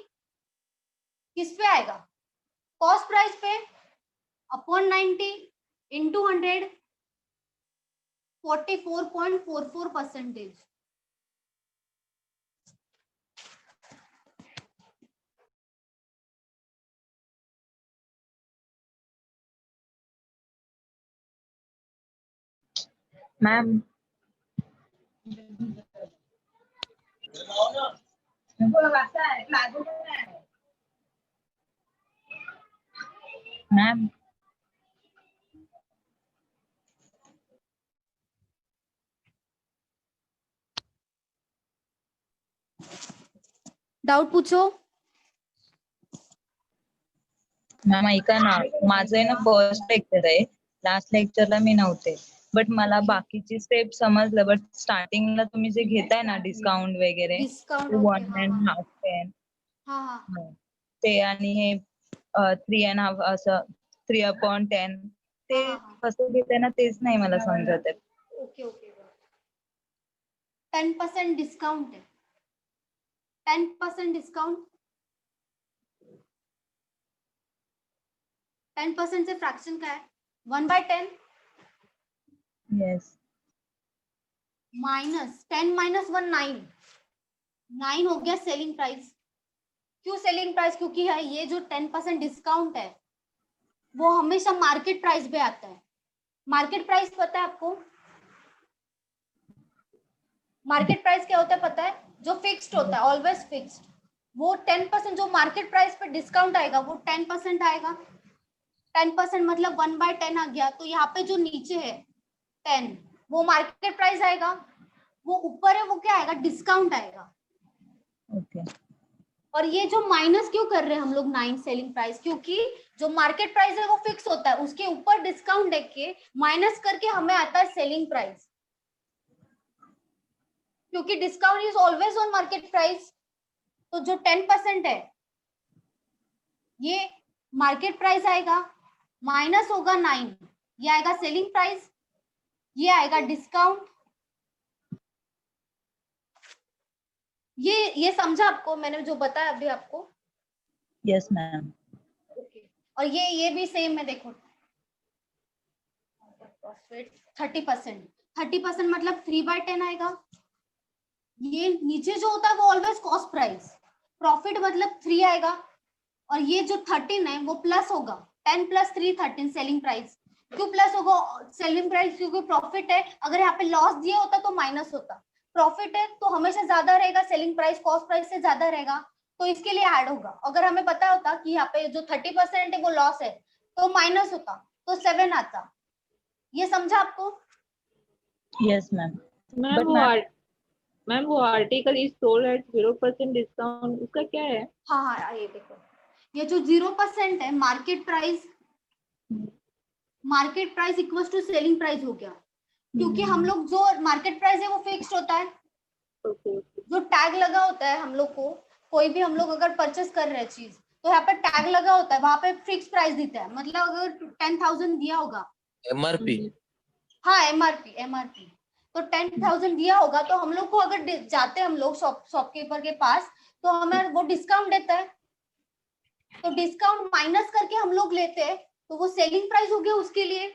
B: किस पे आएगा? कॉस्ट प्राइस पे, upon 90 into 100, 44.44%।
H: Ma'am ma'am
B: doubt पूछो।
H: मॅम ऐका ना, माझं आहे ना फर्स्ट लेक्चर आहे, लास्ट लेक्चरला मी नव्हते. बट मला बाकीची स्टेप समजलं, बट स्टार्टिंगला तुम्ही जे घेताय ना डिस्काउंट वगैरे,
B: डिस्काउंट
H: 1.5 10
B: हाँ हाँ
H: ते आणि हे 3.5 असं 3/10 ते कसं घेताय ना तेच नाही मला समजत आहे.
B: ओके ओके 10% डिस्काउंट है, 10% डिस्काउंट, 10% से फ्रैक्शन का है 1/10
H: येस
B: माइनस 10 माइनस 1 9, 9 हो गया सेलिंग प्राइस। क्यों सेलिंग प्राइस? क्योंकि है ये जो 10% डिस्काउंट है वो हमेशा मार्केट प्राइस पे आता है। मार्केट प्राइस पता है आपको? मार्केट प्राइस क्या होता है पता है? जो फिक्स्ड होता है, ऑलवेज फिक्स्ड। वो 10% जो मार्केट प्राइस पे डिस्काउंट आएगा वो 10% आएगा। 10% मतलब 1/10 आ गया। तो यहाँ पे जो नीचे है 10 वो मार्केट प्राइस आएगा, वो ऊपर है वो क्या आएगा? डिस्काउंट आएगा।
H: ओके
B: और ये जो माइनस क्यों कर रहे हैं हम लोग 9 सेलिंग प्राइस? क्योंकि जो मार्केट प्राइस है वो फिक्स होता है, उसके ऊपर डिस्काउंट देके माइनस करके हमें आता है सेलिंग प्राइस। क्योंकि discount is always on market price. तो जो 10% है ये मार्केट प्राइस आएगा, माइनस होगा 9, ये आएगा सेलिंग प्राइस, ये आएगा डिस्काउंट। ये समझा आपको मैंने जो बताया अभी आपको?
H: Yes ma'am.
B: ओके। और ये भी सेम है, देखो 30%, 30% मतलब 3/10 आएगा। ये नीचे जो होता है वो ऑलवेज कॉस्ट प्राइस, प्रॉफिट मतलब 3 आएगा, और ये जो 13 है वो प्लस होगा, 10 + 3 13 सेलिंग प्राइस। क्यों प्लस होगा सेलिंग प्राइस? क्योंकि प्रॉफिट है, अगर यहाँ पे लॉस दिया होता तो माइनस होता, प्रॉफिट है तो हमेशा ज्यादा रहेगा, सेलिंग प्राइस कॉस्ट प्राइस से ज्यादा रहेगा, तो इसके लिए ऐड होगा। अगर हमें पता होता कि यहाँ पे जो 30% है वो लॉस है तो माइनस होता, तो 7 आता। ये समझा आपको?
H: Yes ma'am.
I: मैम
H: But
I: वो
H: मैम
I: मैम वो article is sold at 0% discount, उसका क्या है?
B: हाँ हाँ, ये देखो, ये जो 0% है market price, market price equals to selling price हो गया, क्योंकि हम लोग जो मार्केट प्राइस है वो फिक्स्ड होता है।
I: ओके।
B: जो टैग लगा होता है हम लोग को, कोई भी हम लोग अगर परचेस कर रहे हैं चीज, तो यहाँ पे टैग लगा होता है, वहां पे फिक्स प्राइस देता है। मतलब अगर 10,000 दिया होगा,
G: MRP।
B: हाँ एमआरपी, तो 10,000 दिया होगा, तो हम लोग को अगर जाते हैं हम लोग शॉपकीपर के पास, तो हमें वो डिस्काउंट देता है, तो डिस्काउंट माइनस करके हम लोग लेते हैं, तो वो सेलिंग प्राइस हो गया उसके लिए,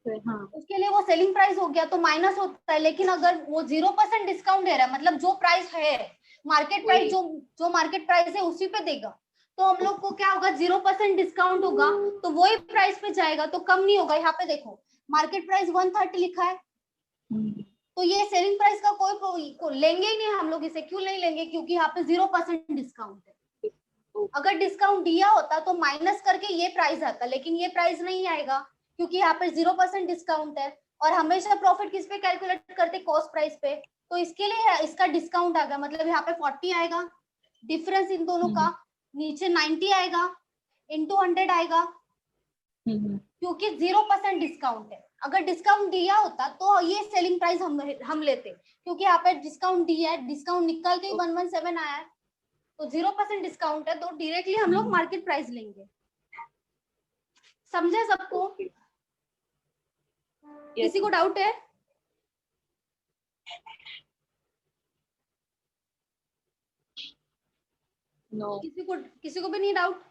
I: हाँ।
B: उसके लिए वो सेलिंग प्राइस हो गया, तो माइनस होता है। लेकिन अगर वो 0% डिस्काउंट दे रहा है, मतलब जो प्राइस है मार्केट प्राइस, जो मार्केट प्राइस है उसी पे देगा, तो हम लोग को क्या होगा, 0% डिस्काउंट होगा, तो वही प्राइस पे जाएगा, तो कम नहीं होगा। यहाँ पे देखो मार्केट प्राइस 130 लिखा है, तो ये सेलिंग प्राइस का कोई लेंगे ही नहीं हम लोग इसे। क्यों नहीं लेंगे? क्योंकि यहाँ पे 0% डिस्काउंट है। अगर डिस्काउंट दिया होता तो माइनस करके ये प्राइस आता, लेकिन ये प्राइस नहीं आएगा क्योंकि यहाँ पे 0% डिस्काउंट है, और हमेशा प्रॉफिट किस पे कैलकुलेट करते, कॉस्ट प्राइस पे, तो इसके लिए इसका डिस्काउंट आ गया, मतलब यहाँ पे 40 आएगा, डिफरेंस इन दोनों का, नीचे 90 आएगा, इंटू 100 आएगा, क्योंकि 0% डिस्काउंट है। अगर डिस्काउंट दिया होता तो ये सेलिंग प्राइस हम लेते, क्योंकि यहाँ पे डिस्काउंट दिया है, डिस्काउंट निकल के ही 117 आया है, तो 0% डिस्काउंट है, तो डायरेक्टली हम लोग मार्केट प्राइस लेंगे। समझे सबको? किसी को डाउट है?
I: नो।
B: किसी को भी नहीं डाउट?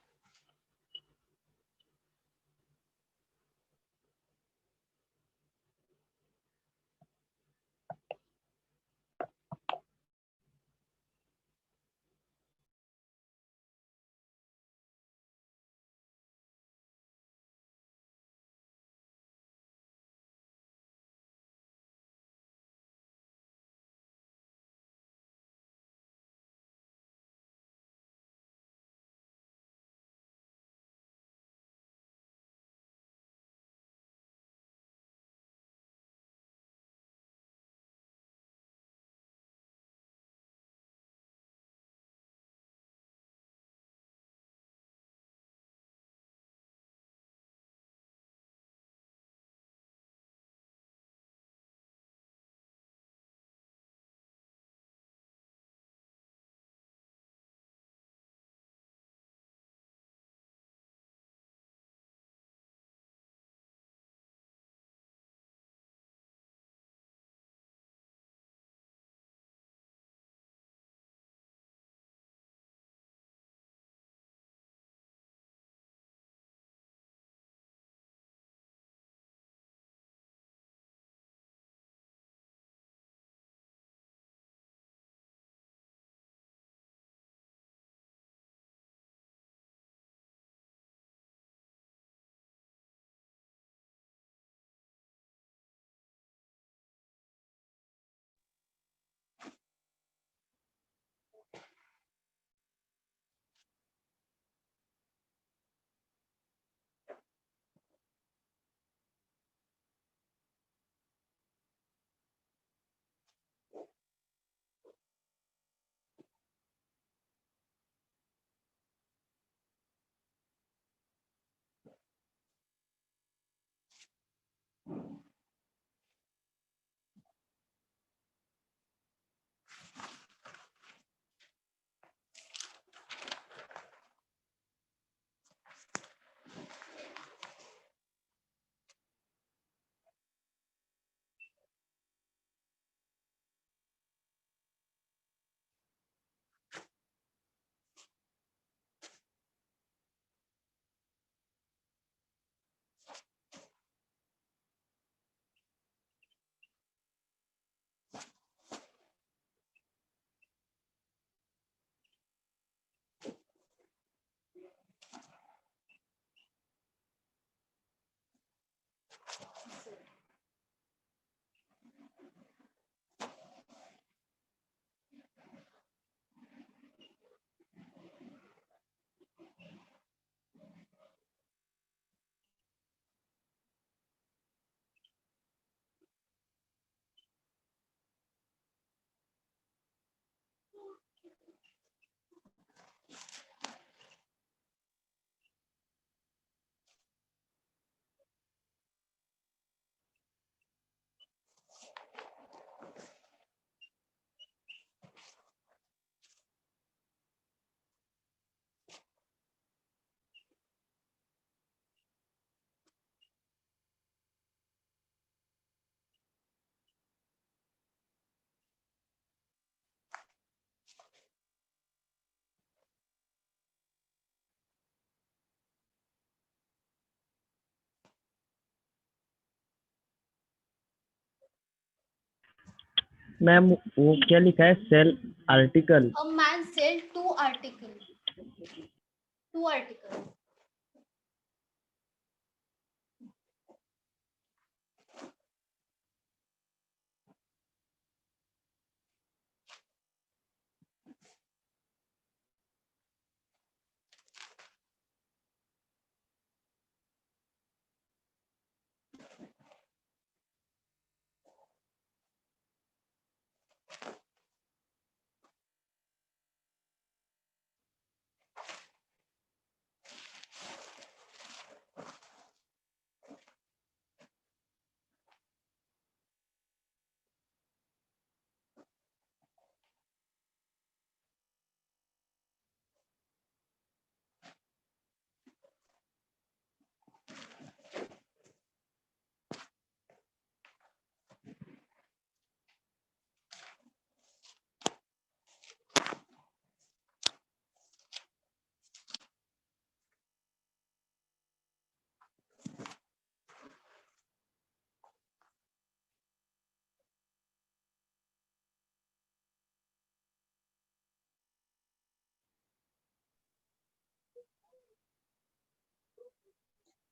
J: मैम वो क्या लिखा है, sell article?
B: A man sell two article. Two article.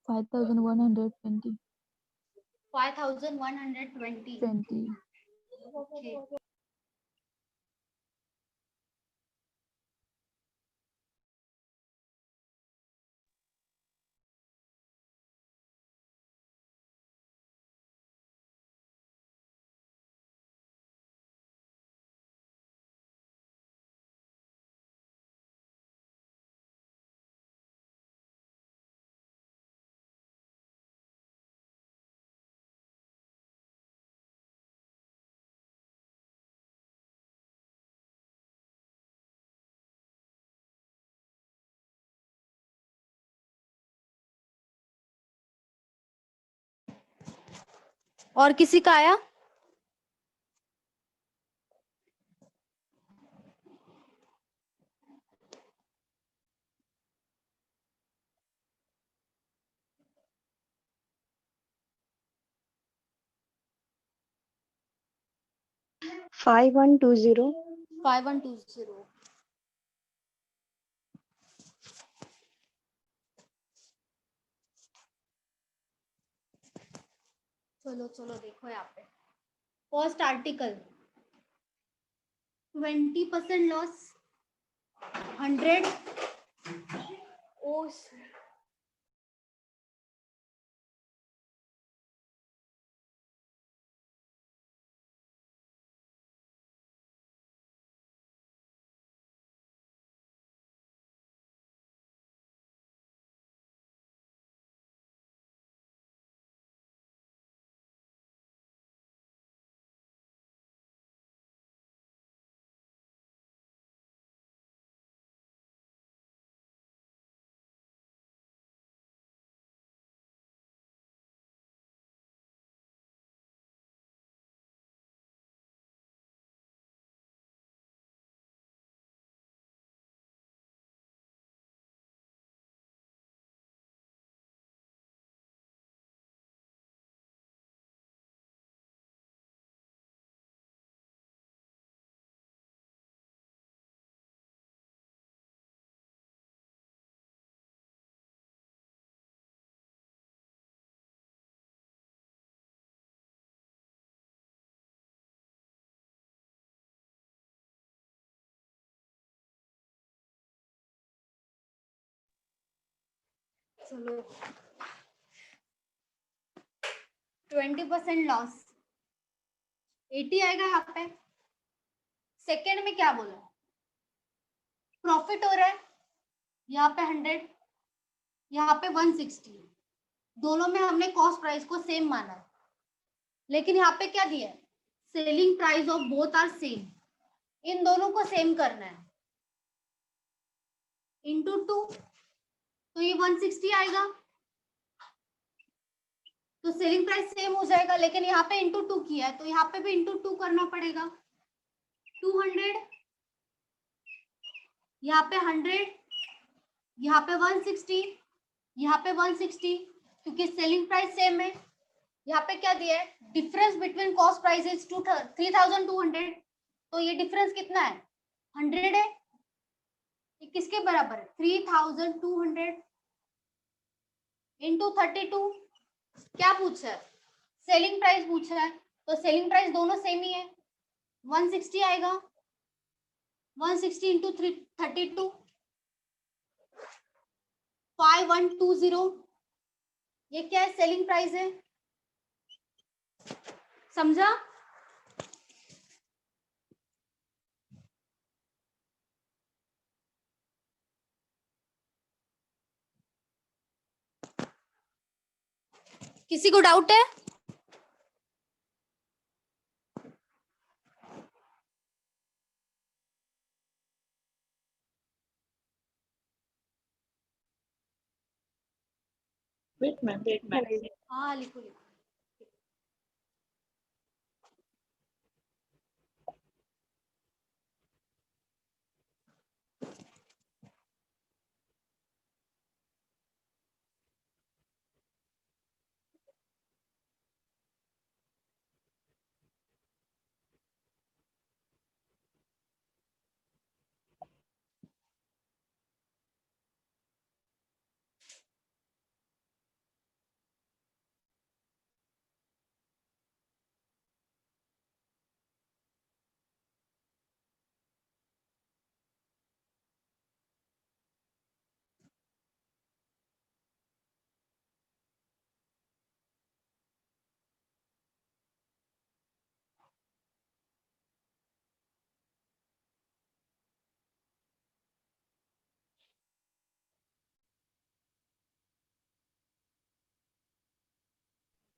E: Five thousand 120.
B: 5120.
E: 20.
B: Okay. और किसी का आया?
C: Five one two zero
B: 5120. चलो चलो देखो यहाँ पे फर्स्ट आर्टिकल 20% लॉस 100. ओ चलो 20% लॉस 80 आएगा यहाँ पे. सेकेंड में क्या बोला? प्रॉफिट हो रहा है यहाँ पे 100, यहाँ पे 160. दोनों में हमने कॉस्ट प्राइस को सेम माना है, लेकिन यहाँ पे क्या दिया है? Selling price of both are same. इन दोनों को सेम करना है इंटू 2, तो ये 160 आएगा. तो सेलिंग प्राइस सेम हो जाएगा, लेकिन यहाँ पे इंटू 2 किया है तो यहाँ पे भी इंटू 2 करना पड़ेगा. 200, यहाँ पे 100, यहाँ पे 160, यहाँ पे 160, क्योंकि सेलिंग प्राइस सेम है. यहाँ पे क्या दिया है, difference between cost price is 3200, तो ये डिफरेंस कितना है, 100 है। ये किसके बराबर है, 3200 इंटू 32। क्या पूछा है, सेलिंग प्राइस पूछा है, तो सेलिंग प्राइस दोनों सेम ही है, 160 आएगा, 160 इंटू 32, 5120। ये क्या है, सेलिंग प्राइस है, समझा। किसी को डाउट है,
I: Wait, ma'am. Wait, ma'am.
B: हाँ लिखो लिखो।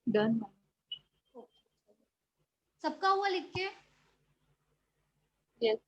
I: Done, ma'am.
B: सबका हुआ लिख के,
I: Yes.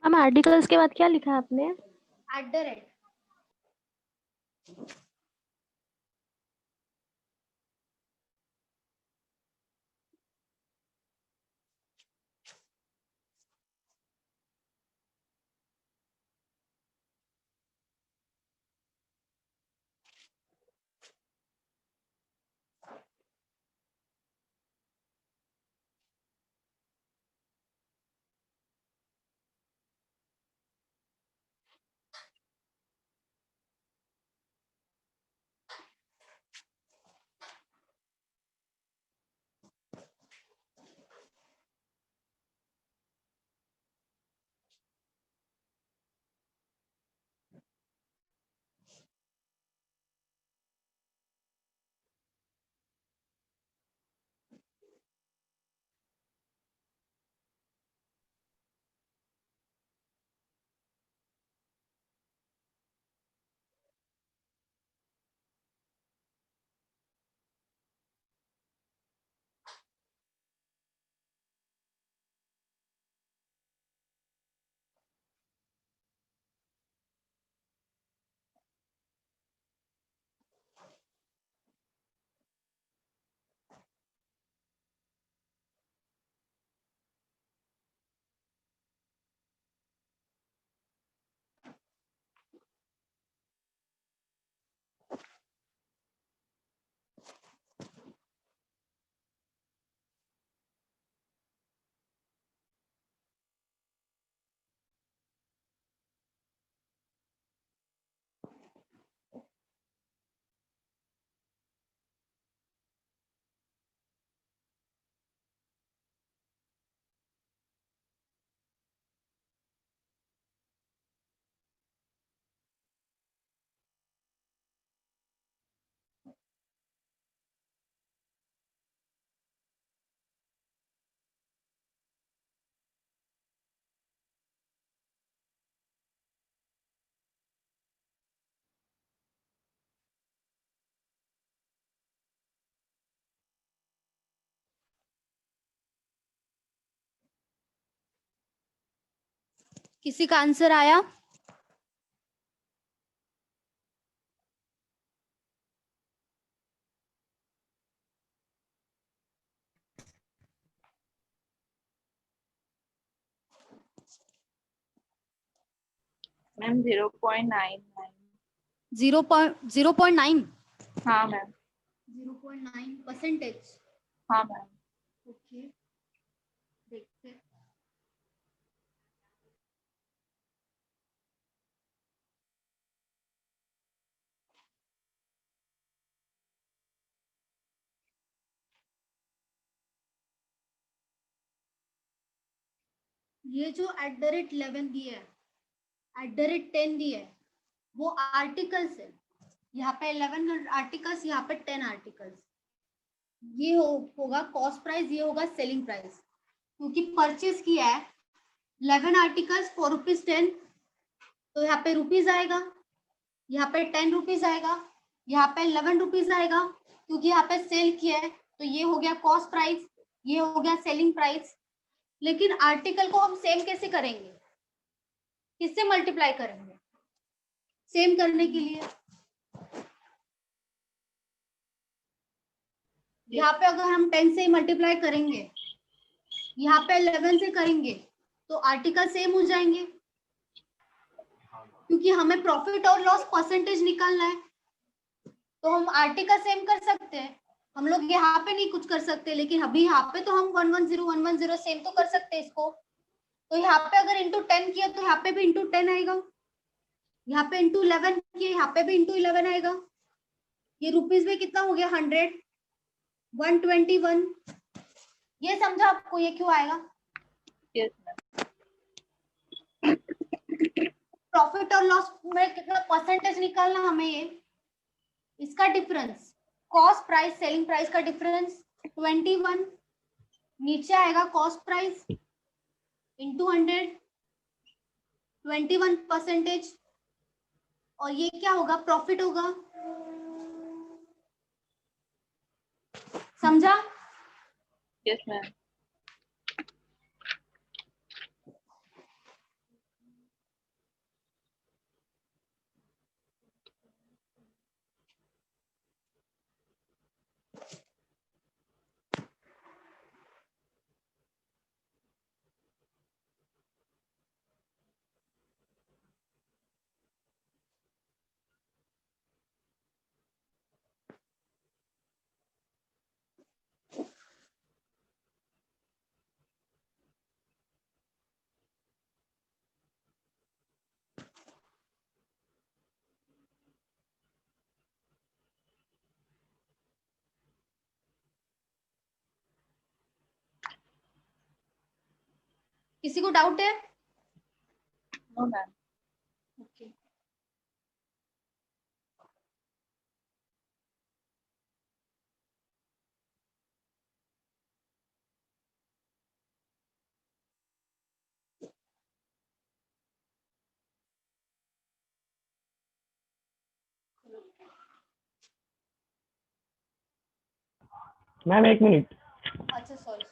C: मैम आर्टिकल्स के बाद क्या लिखा है आपने?
B: @ किसी का आंसर आया?
I: मैम 0.99।
B: 0.9
I: हाँ मैम।
B: 0.9%।
I: हाँ मैम।
B: ओके, देखते हैं। ये जो @11 दिया है, @10 दिया है, वो आर्टिकल्स है। यहाँ पे 11 आर्टिकल्स, यहाँ पे 10 आर्टिकल्स। ये होगा कॉस्ट प्राइस, ये होगा सेलिंग प्राइस। क्योंकि परचेज किया है 11 आर्टिकल्स फॉर ₹10, तो यहाँ पे रुपीज आएगा, यहाँ पे 10 रुपीज आएगा, यहाँ पे 11 रुपीज आएगा। क्योंकि यहाँ पे सेल किया है, तो ये हो गया कॉस्ट प्राइस, ये हो गया सेलिंग प्राइस। लेकिन आर्टिकल को हम सेम कैसे करेंगे? किससे मल्टीप्लाई करेंगे सेम करने के लिए? यहाँ पे अगर हम 10 से मल्टीप्लाई करेंगे, यहाँ पे 11 से करेंगे, तो आर्टिकल सेम हो जाएंगे। क्योंकि हमें प्रॉफिट और लॉस परसेंटेज निकालना है, तो हम आर्टिकल सेम कर सकते हैं। हम लोग यहाँ पे नहीं कुछ कर सकते, लेकिन अभी यहाँ पे तो हम 110 सेम तो कर सकते हैं इसको। तो यहाँ पे अगर इंटू 10 किया, तो यहाँ पे भी इंटू 10 आएगा। यहाँ पे इंटू 11 किया, यहाँ पे भी इंटू 11 आएगा। ये रुपीज में कितना हो गया? 100, 121। ये समझा आपको ये क्यों आएगा?
I: Yes ma'am.
B: प्रॉफिट और लॉस में कितना परसेंटेज निकालना हमें, ये इसका difference, cost price selling price का डिफरेंस 21। नीचे आएगा कॉस्ट प्राइस इंटू 100, 21%। और ये क्या होगा? प्रॉफिट होगा। समझा?
I: Yes ma'am.
B: किसी को डाउट है?
I: No ma'am.
B: Okay,
J: ma'am 1 minute.
B: अच्छा सॉरी।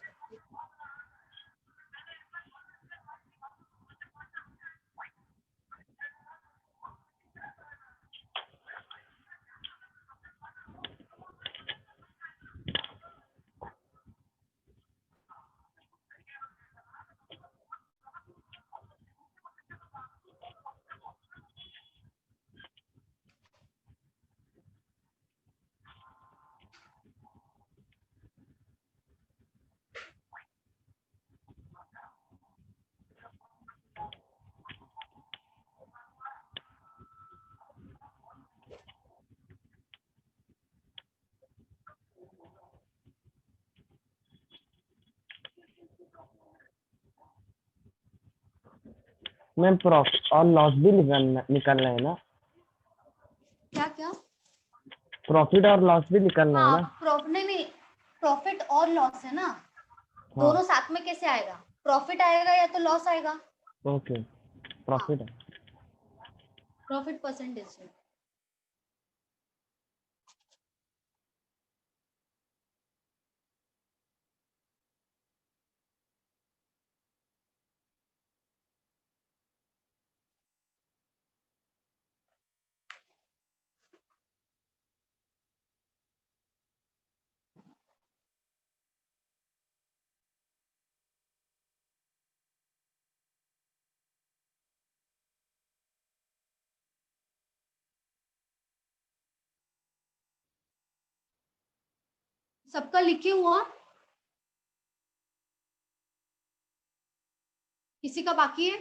J: मैम प्रॉफिट और लॉस भी निकालना है ना?
B: क्या क्या?
J: प्रॉफिट और लॉस भी निकालना है
B: हाँ,
J: ना?
B: नहीं, प्रॉफिट और लॉस है ना, दोनों साथ में कैसे आएगा? प्रॉफिट आएगा या तो लॉस आएगा?
J: ओके, प्रॉफिट है।
B: प्रॉफिट परसेंटेज है। सबका लिखे हुआ? किसी का बाकी है?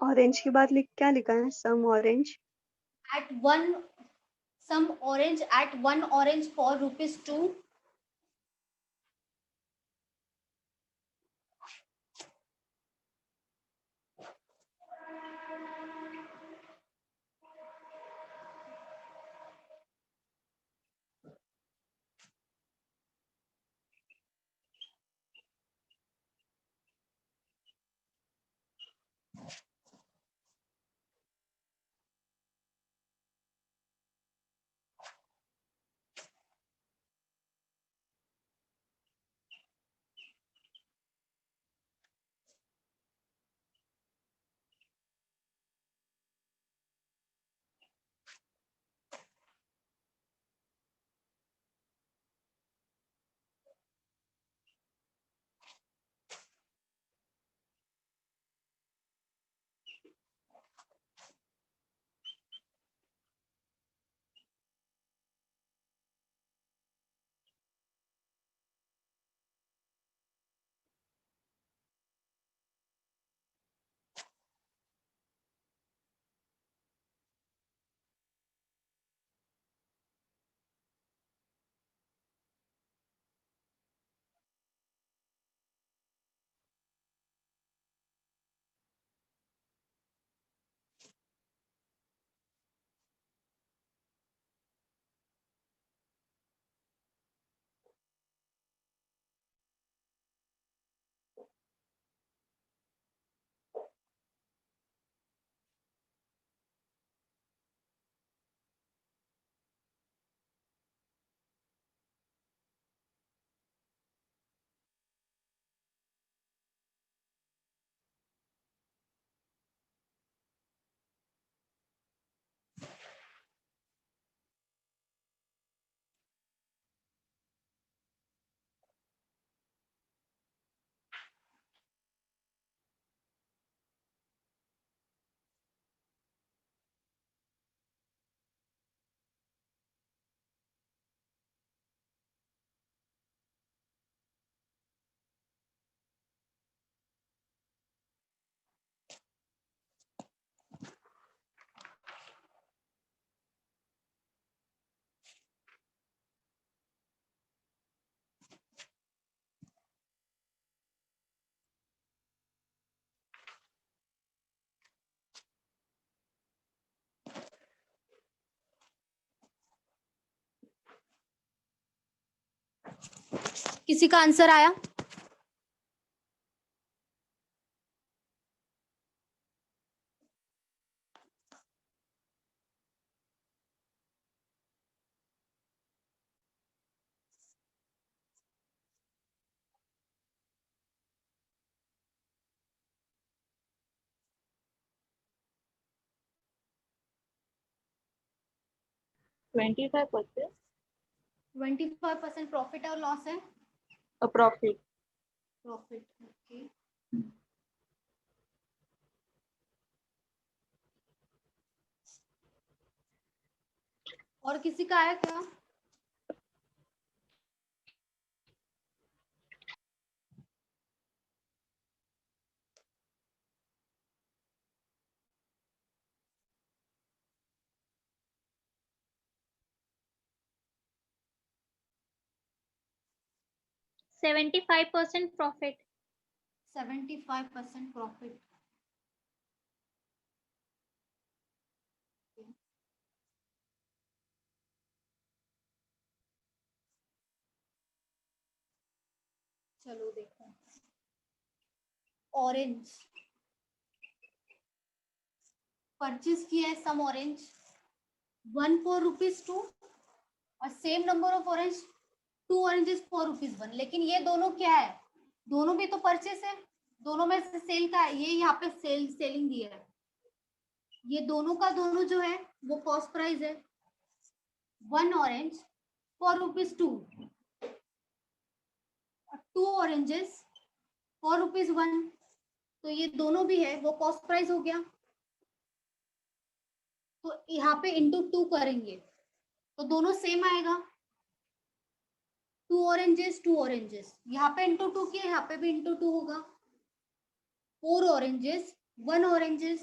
K: ऑरेंज के बाद क्या लिखा है? Some orange
B: At one, some orange at one orange for rupees 2. किसी का आंसर आया?
I: ट्वेंटी फाइव परसेंट
B: 25% प्रॉफिट और लॉस है?
I: Profit
B: profit, okay. और किसी का आया क्या?
D: 75% profit.
B: 75% प्रॉफिट। चलो देखो, ऑरेंज परचेज किया है सम ऑरेंज 1 for ₹2 और same number of orange 2 oranges for ₹1। लेकिन ये दोनों क्या है, दोनों भी तो परचेस है, दोनों में से सेल का है, ये यहाँ पे सेलिंग दिया है, ये दोनों का दोनों जो है वो कॉस्ट प्राइस है 1 orange for ₹2 और 2 oranges for ₹1। तो ये दोनों भी है वो कॉस्ट प्राइस हो गया, तो यहाँ पे इंटू 2 करेंगे तो दोनों सेम आएगा, 2 oranges 2 oranges, यहाँ पे इंटू 2 किया, यहाँ पे भी इंटू 2 होगा, 4 oranges 1 oranges,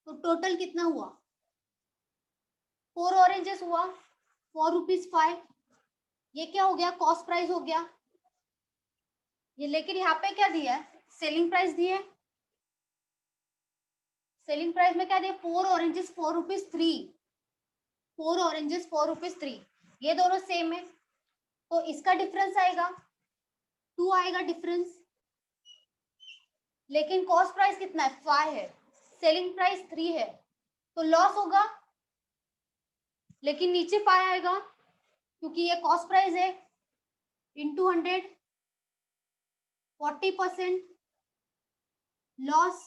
B: तो टोटल कितना हुआ, 4 oranges हुआ ₹4, ये क्या हो गया, कॉस्ट प्राइस हो गया ये। लेकिन यहाँ पे क्या दिया है, सेलिंग प्राइस दिए, सेलिंग प्राइस में क्या दिया, 4 oranges ₹4, 4 oranges ₹4, ये दोनों सेम है, तो इसका डिफरेंस आएगा 2 आएगा डिफरेंस, लेकिन कॉस्ट प्राइस कितना है 5 है, सेलिंग प्राइस 3 है, तो लॉस होगा, लेकिन नीचे 5 आएगा क्योंकि ये कॉस्ट प्राइस है, इंटू 100, 40% लॉस।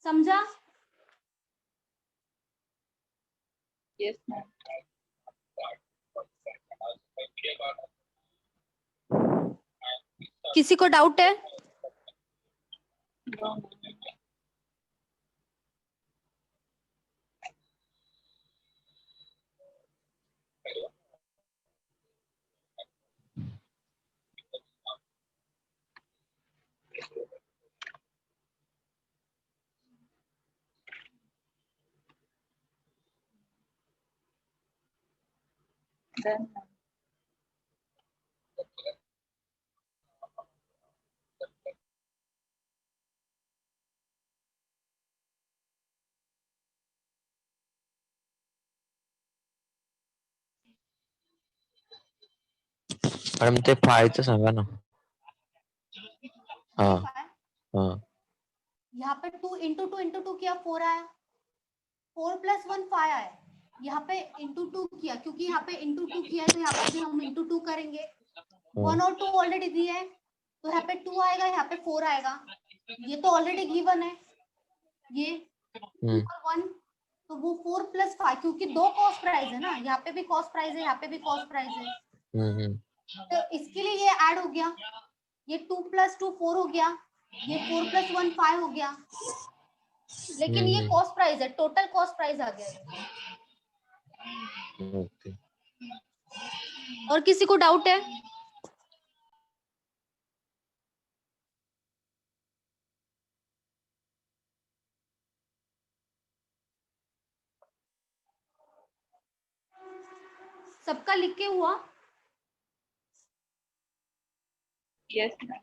B: समझा?
I: Yes, ma'am.
B: किसी को डाउट है?
I: No, ma'am. Done, ma'am.
G: Madam ते फायचं सांगा ना. हाँ हाँ
B: यहाँ पे 2 इंटू 2 किया 4 आया, 4 + 1 5 आया, यहाँ पे इंटू 2 किया क्योंकि यहाँ पे इंटू 2 किया है तो यहाँ पे भी हम इंटू 2 करेंगे, 1 और 2 ऑलरेडी दिए है तो यहाँ पे 2 आएगा, यहाँ पे 4 आएगा, ये तो ऑलरेडी गिवन है, ये 2 और 1, तो वो 4 + 5 क्योंकि दो कॉस्ट प्राइस है ना, यहाँ पे भी कॉस्ट प्राइस है, यहाँ पे भी कॉस्ट प्राइस है, तो इसके लिए ये ऐड हो गया, ये 2 + 2 4 हो गया, ये 4 + 1 5 हो गया, लेकिन ये कॉस्ट प्राइस है, टोटल कॉस्ट प्राइस आ गया।
G: ओके.
B: और किसी को डाउट है? सबका लिख के हुआ?
I: Yes, ma'am.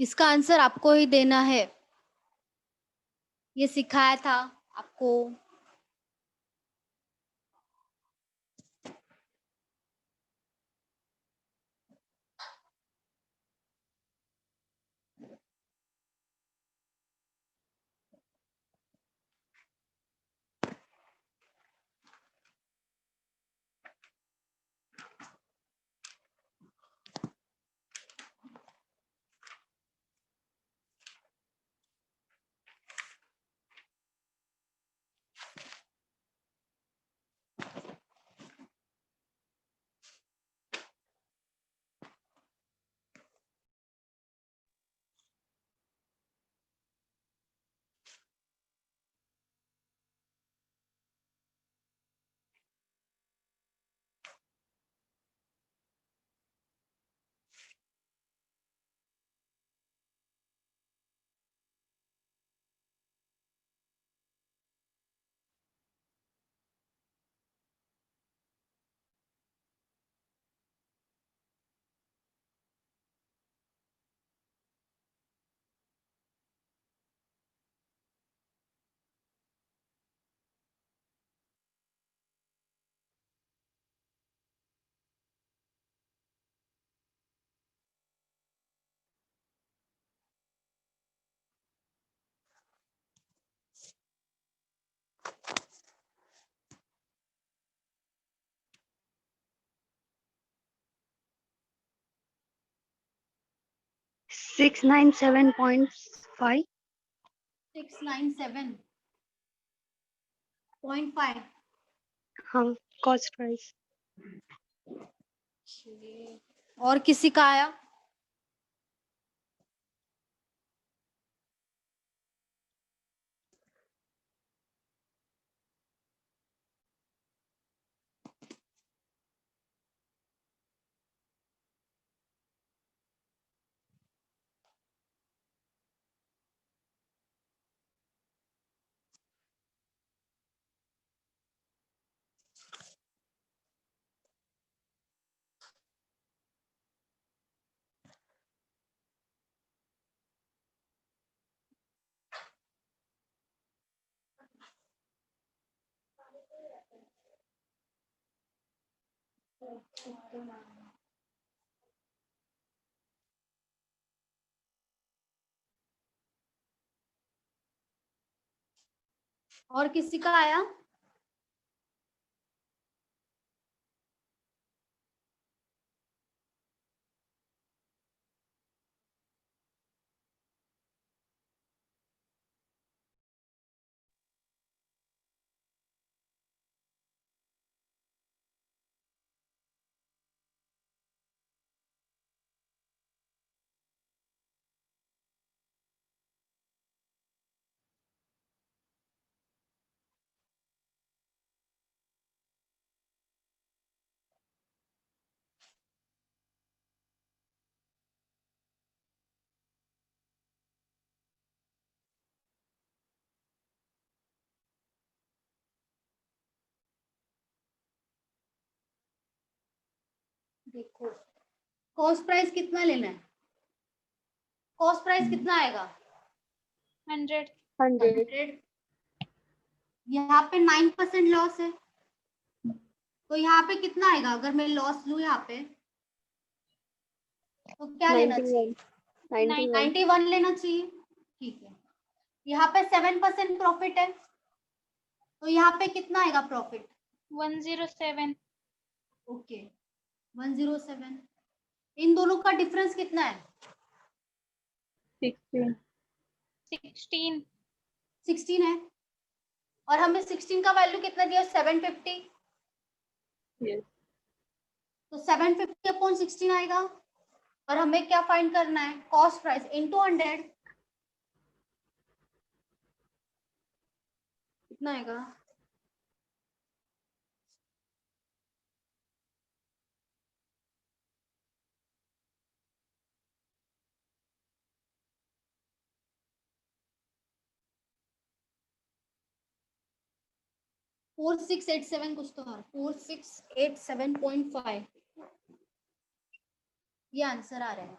B: इसका आंसर आपको ही देना है, ये सिखाया था आपको।
K: Six nine 7.5.
B: 697.5।
K: हाँ, कॉस्ट प्राइस।
B: और किसी का आया? और किसी का आया? देखो, कॉस्ट प्राइस कितना लेना है? कॉस्ट प्राइस कितना आएगा?
D: 100.
K: 100.
B: यहाँ पे 9% लॉस है, तो यहाँ पे कितना आएगा अगर मैं लॉस लूँ यहाँ पे? तो क्या लेना चाहिए?
K: 91.
B: 91 लेना चाहिए। ठीक है, यहाँ पे 7% प्रॉफिट है, तो यहाँ पे कितना आएगा प्रॉफिट?
D: 107.
B: ओके, 107। इन दोनों का डिफरेंस कितना है?
I: 16.
D: 16.
B: 16 है, और हमें 16 का वैल्यू कितना दिया? 750।
I: Yes.
B: तो 750 अपॉन 16 आएगा, और हमें क्या फाइंड करना है? Cost price into 100। कितना आएगा? फोर सिक्स एट सेवन कुछ तो है, 4687.5 ये आंसर आ रहा है।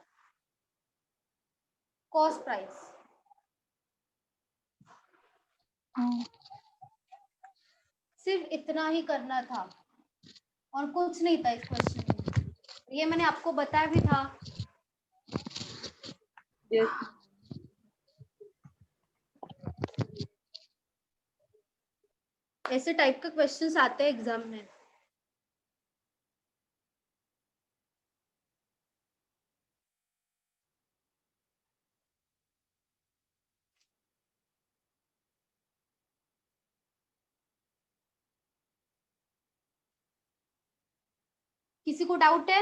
B: Cost price.
E: हाँ
B: सिर्फ इतना ही करना था और कुछ नहीं था इस क्वेश्चन में। ये मैंने आपको बताया भी था।
I: Yes.
B: ऐसे टाइप के क्वेश्चंस आते हैं एग्जाम में। किसी को डाउट है?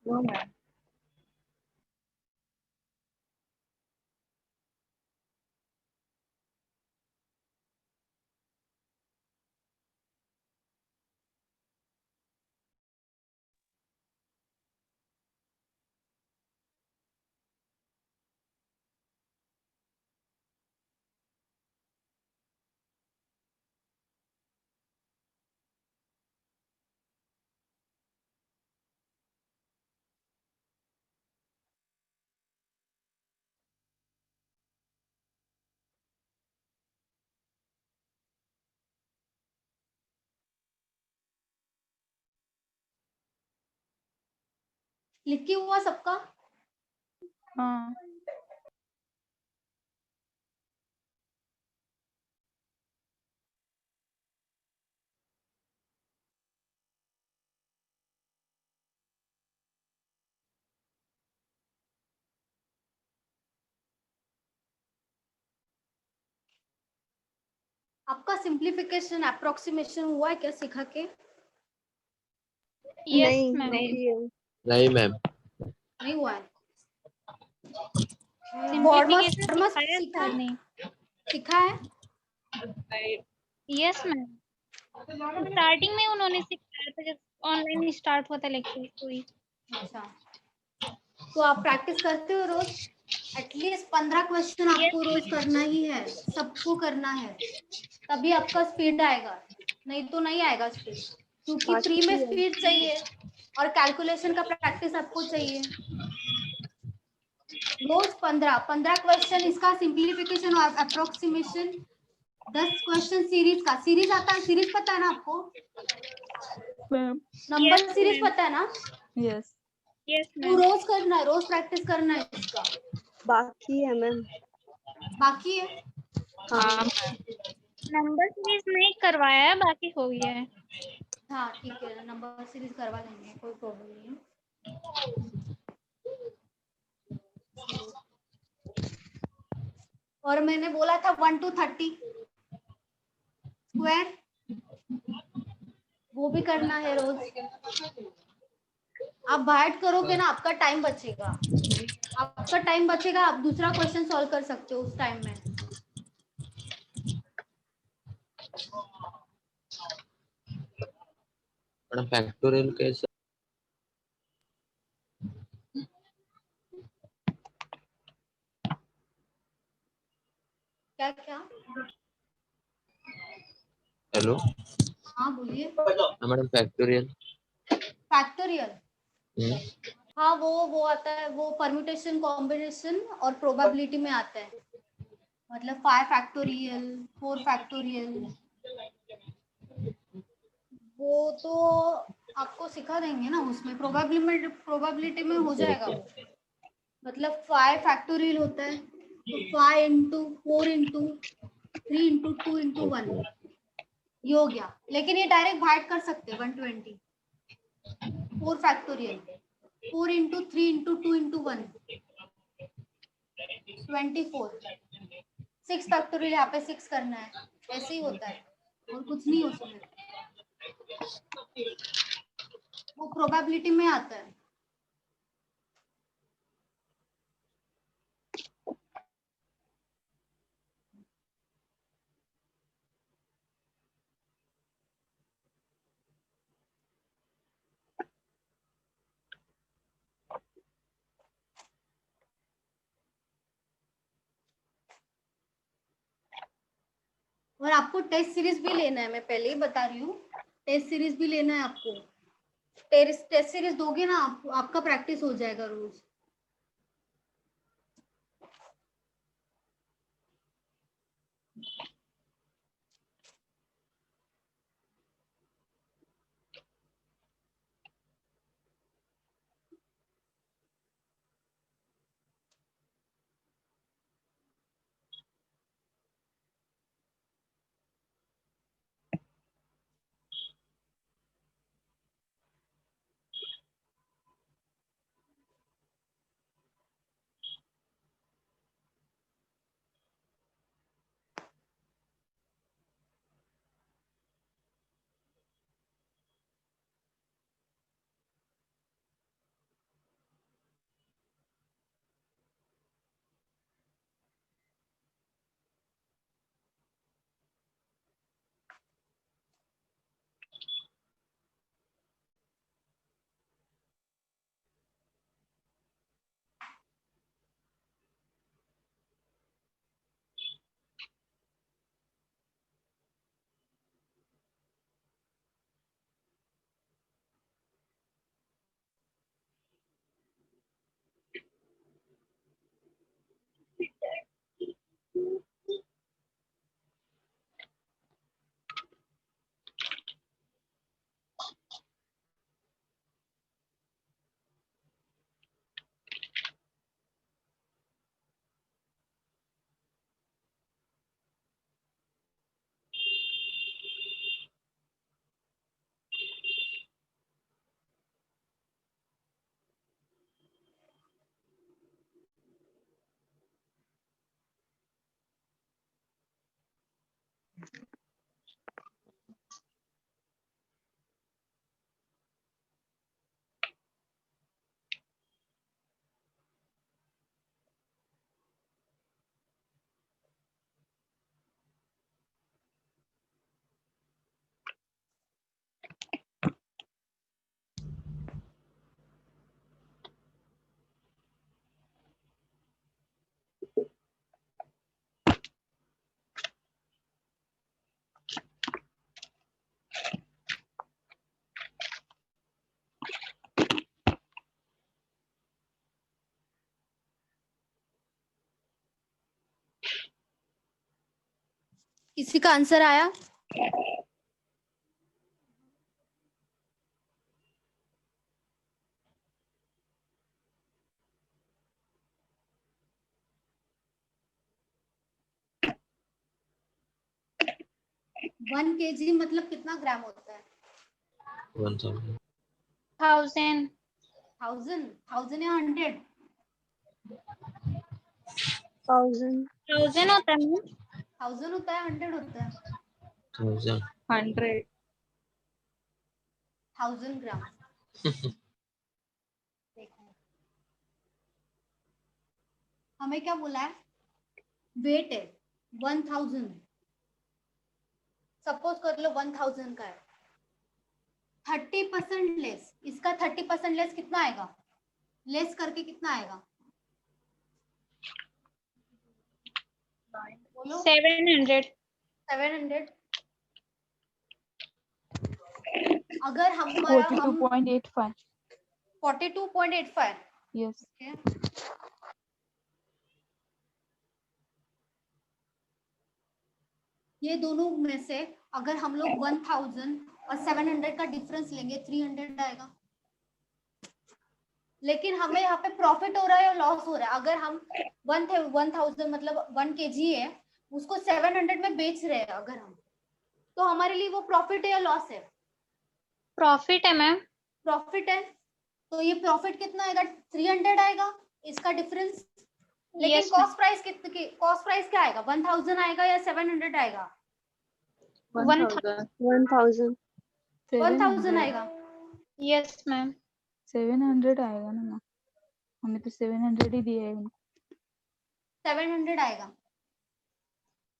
I: No, ma'am.
B: लिख के हुआ सबका?
E: हाँ
B: आपका सिंप्लीफिकेशन अप्रोक्सीमेशन हुआ है क्या सिखा के?
D: Yes,
K: नहीं
D: ma'am.
K: नहीं है।
G: नहीं मैम।
B: नहीं हुआ है।
D: Simplification
B: बॉर्मस
D: सिखाया
B: सीखा
D: sir ने।
B: सीखा है?
D: Yes, ma'am. स्टार्टिंग में उन्होंने सिखाया था जब ऑनलाइन स्टार्ट हुआ था लेक्चर कोई।
B: अच्छा, तो आप प्रैक्टिस करते हो रोज? एटलीस्ट 15 क्वेश्चन आपको रोज करना ही है, सबको करना है, तभी आपका स्पीड आएगा, नहीं तो नहीं आएगा स्पीड। क्योंकि प्री में स्पीड चाहिए और कैलकुलेशन का प्रैक्टिस आपको चाहिए। रोज 15 क्वेश्चन इसका सिंप्लीफिकेशन और अप्रोक्सीमेशन, 10 क्वेश्चन सीरीज का। सीरीज आता है, सीरीज पता है ना आपको?
E: Ma'am.
B: Number
D: Yes,
B: series
D: ma'am.
B: पता है ना?
E: यस
D: Yes,
B: तो
D: ma'am.
B: रोज करना है, रोज प्रैक्टिस करना है इसका।
K: बाकी है मैम।
B: बाकी है?
K: हाँ
D: नंबर सीरीज नहीं करवाया है, बाकी हो गया है।
B: हाँ ठीक है, नंबर सीरीज करवा देंगे, कोई प्रॉब्लम नहीं है। और मैंने बोला था 1 to 30 स्क्वायर, वो भी करना है रोज। आप बाइट करोगे ना, आपका टाइम बचेगा, आपका टाइम बचेगा, आप दूसरा क्वेश्चन सॉल्व कर सकते हो उस टाइम में।
G: मैडम फैक्टोरियल कैसे?
B: क्या क्या?
G: हेलो
B: हाँ बोलिए।
G: Madam factorial.
B: फैक्टोरियल, हाँ वो आता है, वो परम्यूटेशन कॉम्बिनेशन और प्रोबेबिलिटी में आता है। मतलब 5 फैक्टोरियल, 4 फैक्टोरियल, वो तो आपको सिखा देंगे ना, उसमें प्रोबेबिलिटी में हो जाएगा वो। मतलब 5 फैक्टोरियल होता है तो 5 इंटू 4 इंटू 3 इंटू 2 इंटू 1, ये हो गया। लेकिन ये डायरेक्ट भाग कर सकते हैं 120। 4 factorial, 4 into 3 into 2 into 1, 24। 6 factorial, यहाँ पे 6 करना है, ऐसे ही होता है और कुछ नहीं उसमें, वो प्रोबेबिलिटी में आता है। और आपको टेस्ट सीरीज भी लेना है, मैं पहले ही बता रही हूँ, टेस्ट सीरीज भी लेना है आपको। टेस्ट सीरीज दोगे ना आप, आपका प्रैक्टिस हो जाएगा रोज। किसी का आंसर आया? वन केजी मतलब कितना ग्राम होता है?
G: 1000
D: 1000
B: थाउजेंड या 100?
K: 1000
D: 1000 होता है मैम।
B: 1000 होता है, 100 होता है?
G: 1000
E: 100
B: 1000 ग्राम। देखो हमें क्या बोला है, वेट है 1000, सपोज कर लो 1000 का है, 30% लेस, इसका 30% लेस कितना आएगा, लेस करके कितना आएगा बोलो?
D: 700
B: 700। अगर हमारा हम
E: 42.85
B: 42.85,
E: yes
B: ये दोनों में से अगर हम लोग 1000 और 700 का डिफरेंस लेंगे 300 आएगा। लेकिन हमें यहाँ पे प्रॉफिट हो रहा है या लॉस हो रहा है? अगर हम 1000 मतलब 1 kg है, उसको 700 में बेच रहे हैं अगर हम, तो हमारे लिए वो प्रॉफिट है या लॉस है?
D: प्रॉफिट है मैम।
B: प्रॉफिट है। तो ये प्रॉफिट कितना आएगा, 300 आएगा इसका डिफरेंस। लेकिन
D: Yes,
B: कॉस्ट प्राइस कितनी, कॉस्ट प्राइस क्या आएगा, 1000 आएगा या 700 आएगा?
E: 1000
K: 1000
B: 1000 आएगा।
D: Yes ma'am.
E: 700 आएगा ना मैम, हमें तो 700 ही दिया है उनको।
B: 700 आएगा।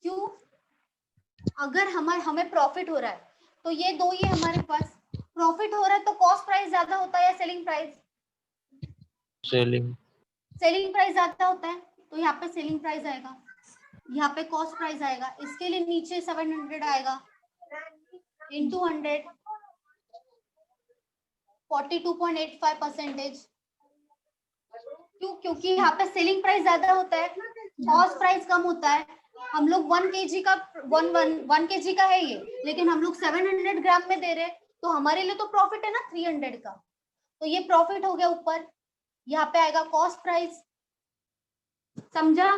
B: क्यों? अगर हमें प्रॉफिट हो रहा है तो ये दो ही हमारे पास, प्रॉफिट हो रहा है तो कॉस्ट प्राइस ज्यादा होता है या selling price?
G: Selling
B: selling price ज्यादा होता है, तो यहाँ पे सेलिंग प्राइस आएगा। यहाँ पे कॉस्ट प्राइस आएगा, इसके लिए नीचे 700 आएगा इंटू 100, 42.85%। क्यों? क्योंकि यहाँ पे सेलिंग प्राइस ज्यादा होता है, कॉस्ट प्राइस कम होता है। हम लोग 1 kg का 1 kg का है ये, लेकिन हम लोग 700 ग्राम में दे रहे हैं, तो हमारे लिए तो प्रॉफिट है ना 300 का, तो ये प्रॉफिट हो गया ऊपर। यहाँ पे आएगा कॉस्ट प्राइस, समझा?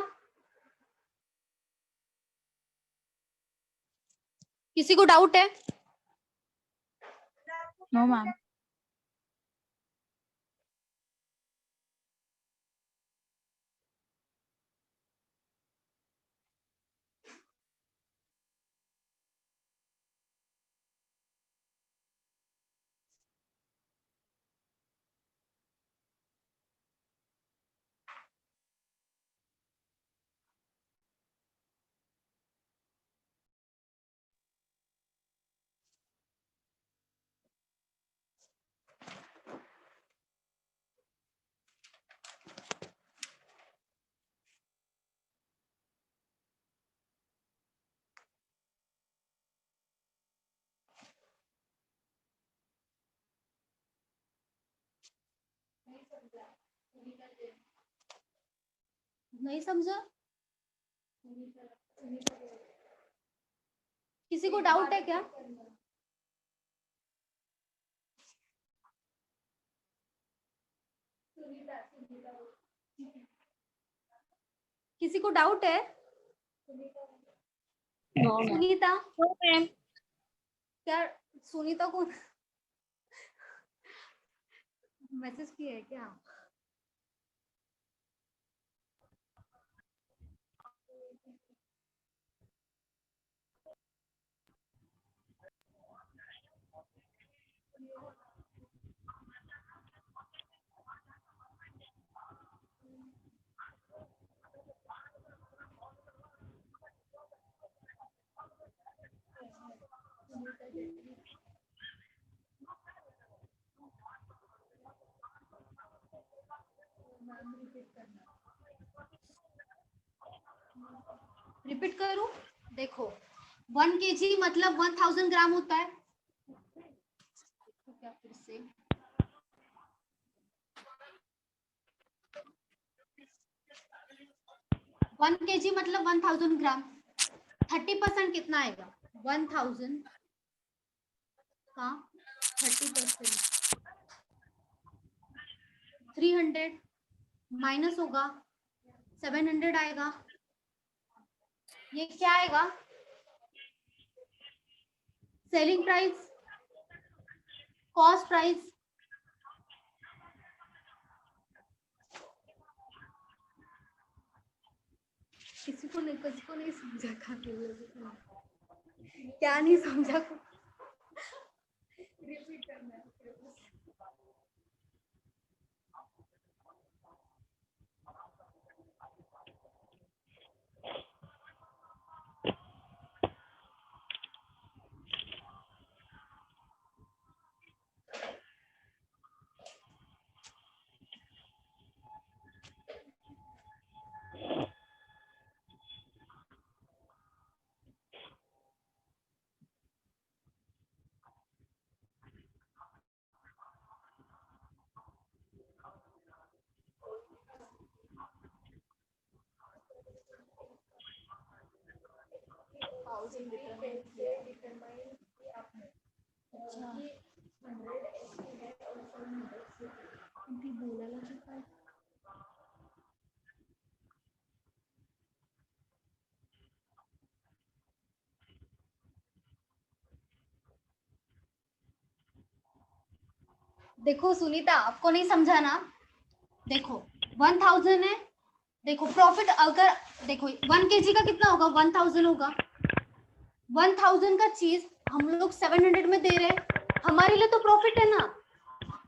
B: किसी को डाउट है?
E: No ma'am.
B: नहीं समझा? किसी को डाउट है क्या? किसी को डाउट है? सुनीता, क्या सुनीता को मैसेज किया है क्या? रिपीट करूं? देखो 1 kg मतलब 1000 ग्राम होता है। क्या फिर से 1 kg मतलब 1000 ग्राम, 30% कितना आएगा? 1000 का 30% 300 माइनस होगा 700 आएगा। ये क्या आएगा? Selling price, cost price. किसी को नहीं समझा था, क्या नहीं समझा? रिपीट करना है। देखो सुनीता, आपको नहीं समझा ना? देखो 1000 है, देखो प्रॉफिट अगर देखो 1 kg का कितना होगा? 1000 होगा। 1000 का चीज हम लोग 700 में दे रहे हैं, हमारे लिए तो प्रॉफिट है ना।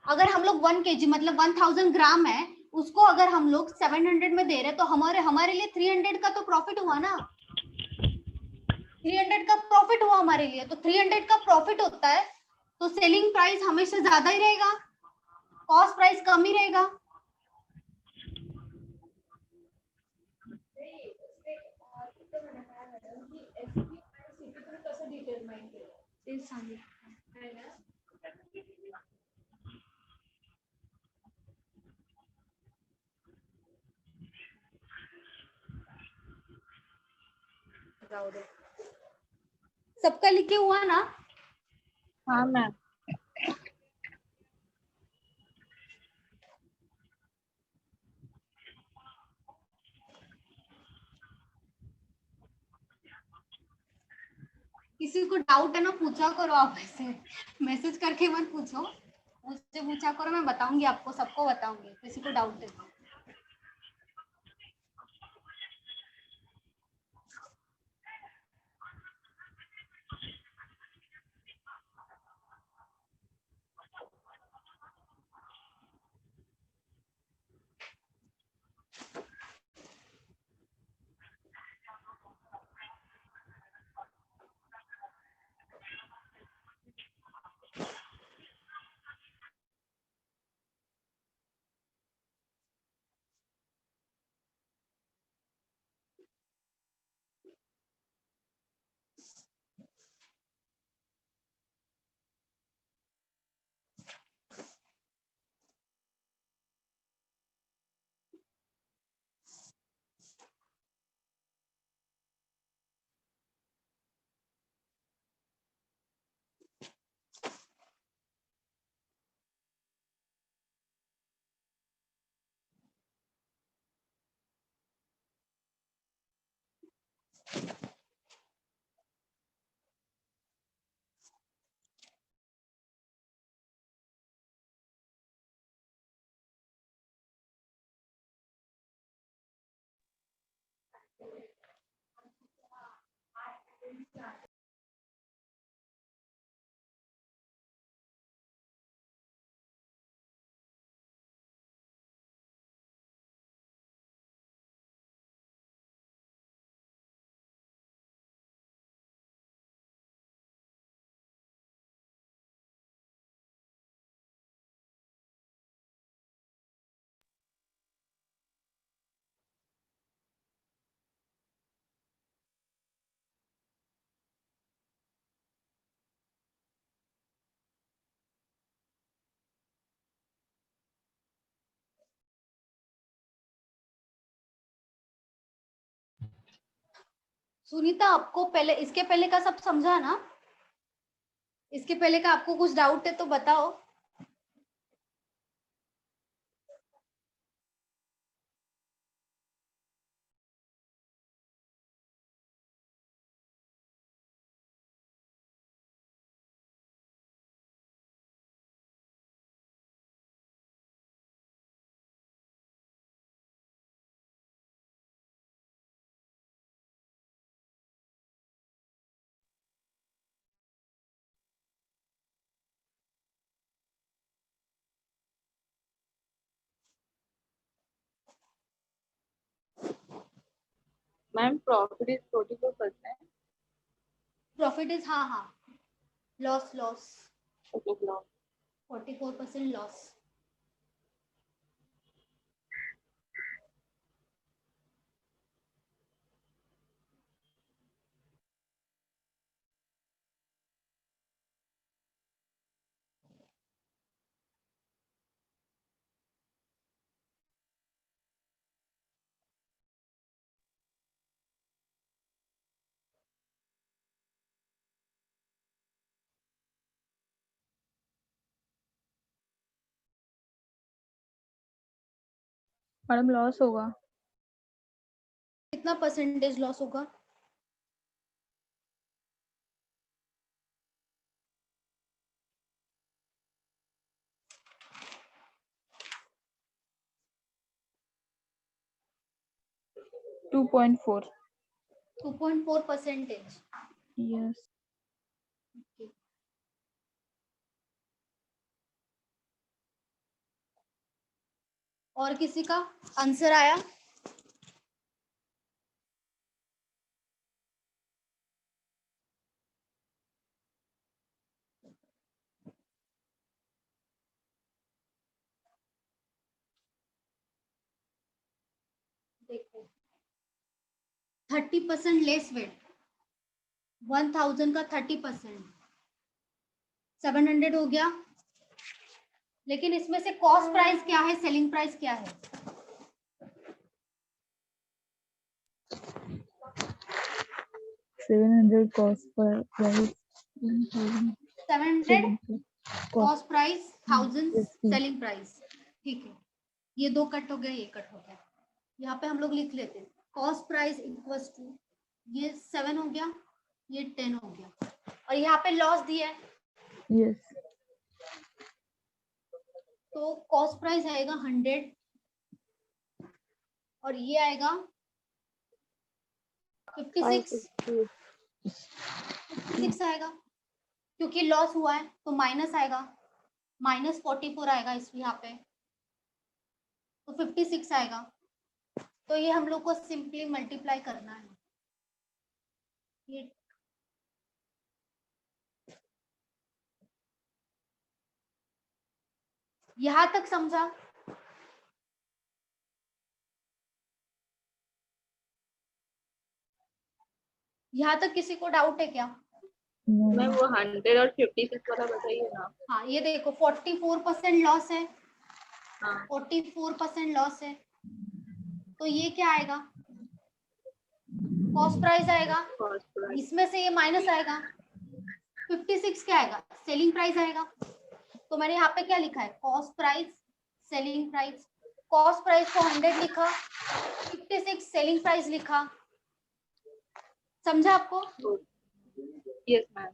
B: अगर हम लोग 1 kg मतलब 1000 ग्राम है, उसको अगर हम लोग 700 में दे रहे हैं, तो हमारे लिए 300 का तो प्रॉफिट हुआ ना। 300 का प्रॉफिट हुआ हमारे लिए, तो 300 का प्रॉफिट होता है तो सेलिंग प्राइस हमेशा ज्यादा ही रहेगा, कॉस्ट प्राइस कम ही रहेगा। ते सांगितलं. जाऊ दे. सबका लिखे हुआ ना?
D: हाँ मैम.
B: किसी को डाउट है ना पूछा करो आप ऐसे मैसेज करके मत पूछो, मुझसे पूछा करो, मैं बताऊंगी आपको, सबको बताऊंगी किसी को डाउट है तो। सुनीता, आपको पहले इसके पहले का सब समझा ना? इसके पहले का आपको कुछ डाउट है तो बताओ।
I: Ma'am profit is 44%.
B: Profit is, हाँ हाँ, loss loss,
I: Okay, block.
B: 44% loss.
E: Madam loss होगा।
B: कितना परसेंटेज लॉस होगा?
E: टू 2.4।
B: 2.4%।
E: यस।
B: और किसी का आंसर आया? देखो 30% लेस वेट, 1000 का 30%, 700 हो गया। लेकिन इसमें से कॉस्ट प्राइस क्या है, सेलिंग प्राइस क्या है?
E: 700 cost per price,
B: 700 cost price, 1000
E: Yes, please.
B: Selling price. ठीक है, ये 2 कट हो गया, ये कट हो गया। यहाँ पे हम लोग लिख लेते हैं कॉस्ट प्राइस इक्वल्स टू, ये 7 हो गया, ये 10 हो गया, और यहाँ पे लॉस दिया है,
E: Yes.
B: तो कॉस्ट प्राइस आएगा 100 और ये आएगा 56 आएगा, क्योंकि लॉस हुआ है तो माइनस आएगा, -44 आएगा इस यहाँ पे, तो 56 आएगा। तो ये हम लोग को सिंपली मल्टीप्लाई करना है। ये यहां तक समझा? यहाँ तक किसी को डाउट है क्या?
E: No.
I: मैम वो 100 और 56 वाला बताइए ना।
B: हाँ, ये देखो 44% लॉस है,
I: हाँ
B: 44% लॉस है, तो ये क्या आएगा? कॉस्ट प्राइस आएगा,
I: कॉस्ट प्राइस।
B: इसमें से ये माइनस आएगा, 56 क्या आएगा? सेलिंग प्राइस आएगा। तो मैंने यहाँ पे क्या लिखा है? Cost price, selling price. Cost price को 100 लिखा, 56 सेलिंग प्राइस लिखा। समझा आपको?
I: Yes ma'am.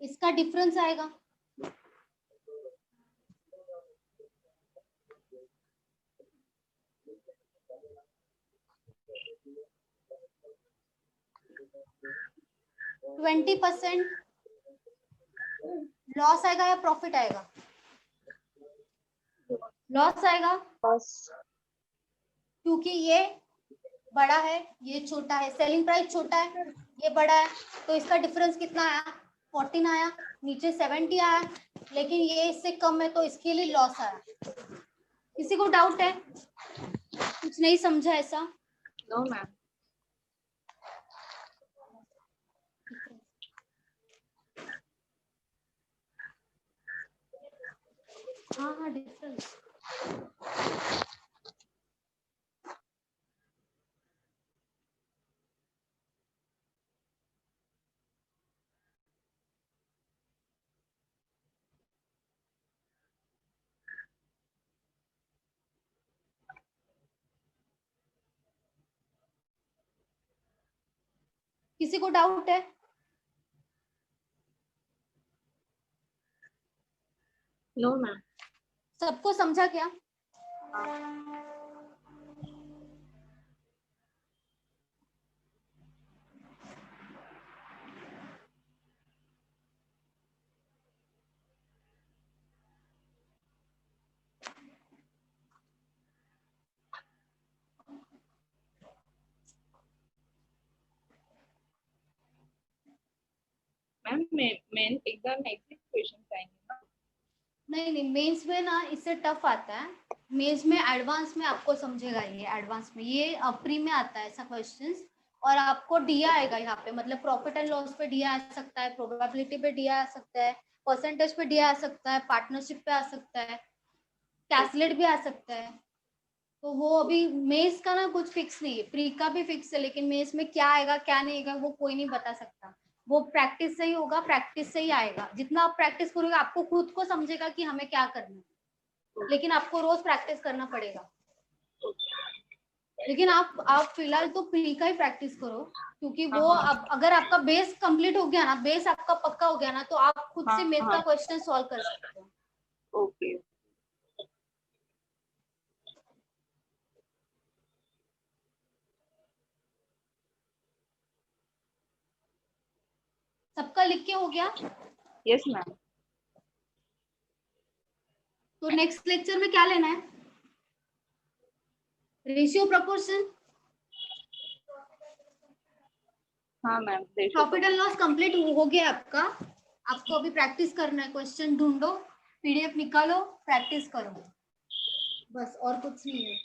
B: इसका डिफरेंस आएगा, %20 लॉस आएगा या प्रॉफिट आएगा? लॉस आएगा, क्योंकि ये बड़ा है, ये छोटा है, सेलिंग प्राइस छोटा है, ये बड़ा है, तो इसका डिफरेंस कितना आया? 14 आया, नीचे 70 आया, लेकिन ये इससे कम है तो इसके लिए लॉस आया। किसी को डाउट है? कुछ नहीं समझा ऐसा?
I: No ma'am.
B: हाँ हाँ, डिफरेंस। किसी को डाउट है?
I: No ma'am.
B: सबको समझा क्या?
I: Ma'am main exam next question आएंगे ना?
B: नहीं, मेंस में ना इससे टफ आता है। मेंस में एडवांस में आपको समझेगा, ये एडवांस में, ये प्री में आता है ऐसा क्वेश्चंस, और आपको डीआ आएगा यहाँ पे, मतलब प्रॉफिट एंड लॉस पे डीआ आ सकता है, प्रोबेबिलिटी पे डीआ आ सकता है, परसेंटेज पे डीआ आ सकता है, पार्टनरशिप पे आ सकता है, कैसलेट भी आ सकता है। तो वो अभी मेंस का ना कुछ फिक्स नहीं है, प्री का भी फिक्स है, लेकिन मेंस में क्या आएगा क्या नहीं आएगा वो कोई नहीं बता सकता। वो प्रैक्टिस से ही होगा, प्रैक्टिस से ही आएगा। जितना आप प्रैक्टिस करोगे आपको खुद को समझेगा कि हमें क्या करना है, लेकिन आपको रोज प्रैक्टिस करना पड़ेगा। लेकिन आप फिलहाल तो प्री का ही प्रैक्टिस करो, क्योंकि वो अब अगर आपका बेस कंप्लीट हो गया ना, बेस आपका पक्का हो गया ना, तो आप खुद से मैथ का क्वेश्चन सॉल्व कर सकते हो।
I: ओके।
B: सबका लिख के हो गया?
I: Yes ma'am.
B: तो नेक्स्ट लेक्चर में क्या लेना है? रेशियो प्रोपोर्शन,
I: हाँ ma'am.
B: Profit and loss complete हो गया आपका। आपको अभी प्रैक्टिस करना है, क्वेश्चन ढूंढो, पीडीएफ निकालो, प्रैक्टिस करो बस और कुछ नहीं है।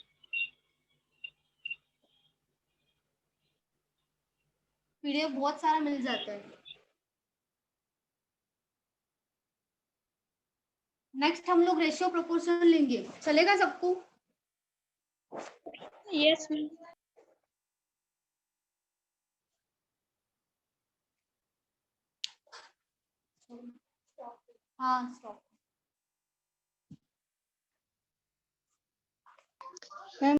B: पीडीएफ बहुत सारा मिल जाता है। नेक्स्ट हम लोग रेशियो प्रोपोर्शन लेंगे, चलेगा सबको?
D: Yes ma'am.
B: हाँ स्टॉप।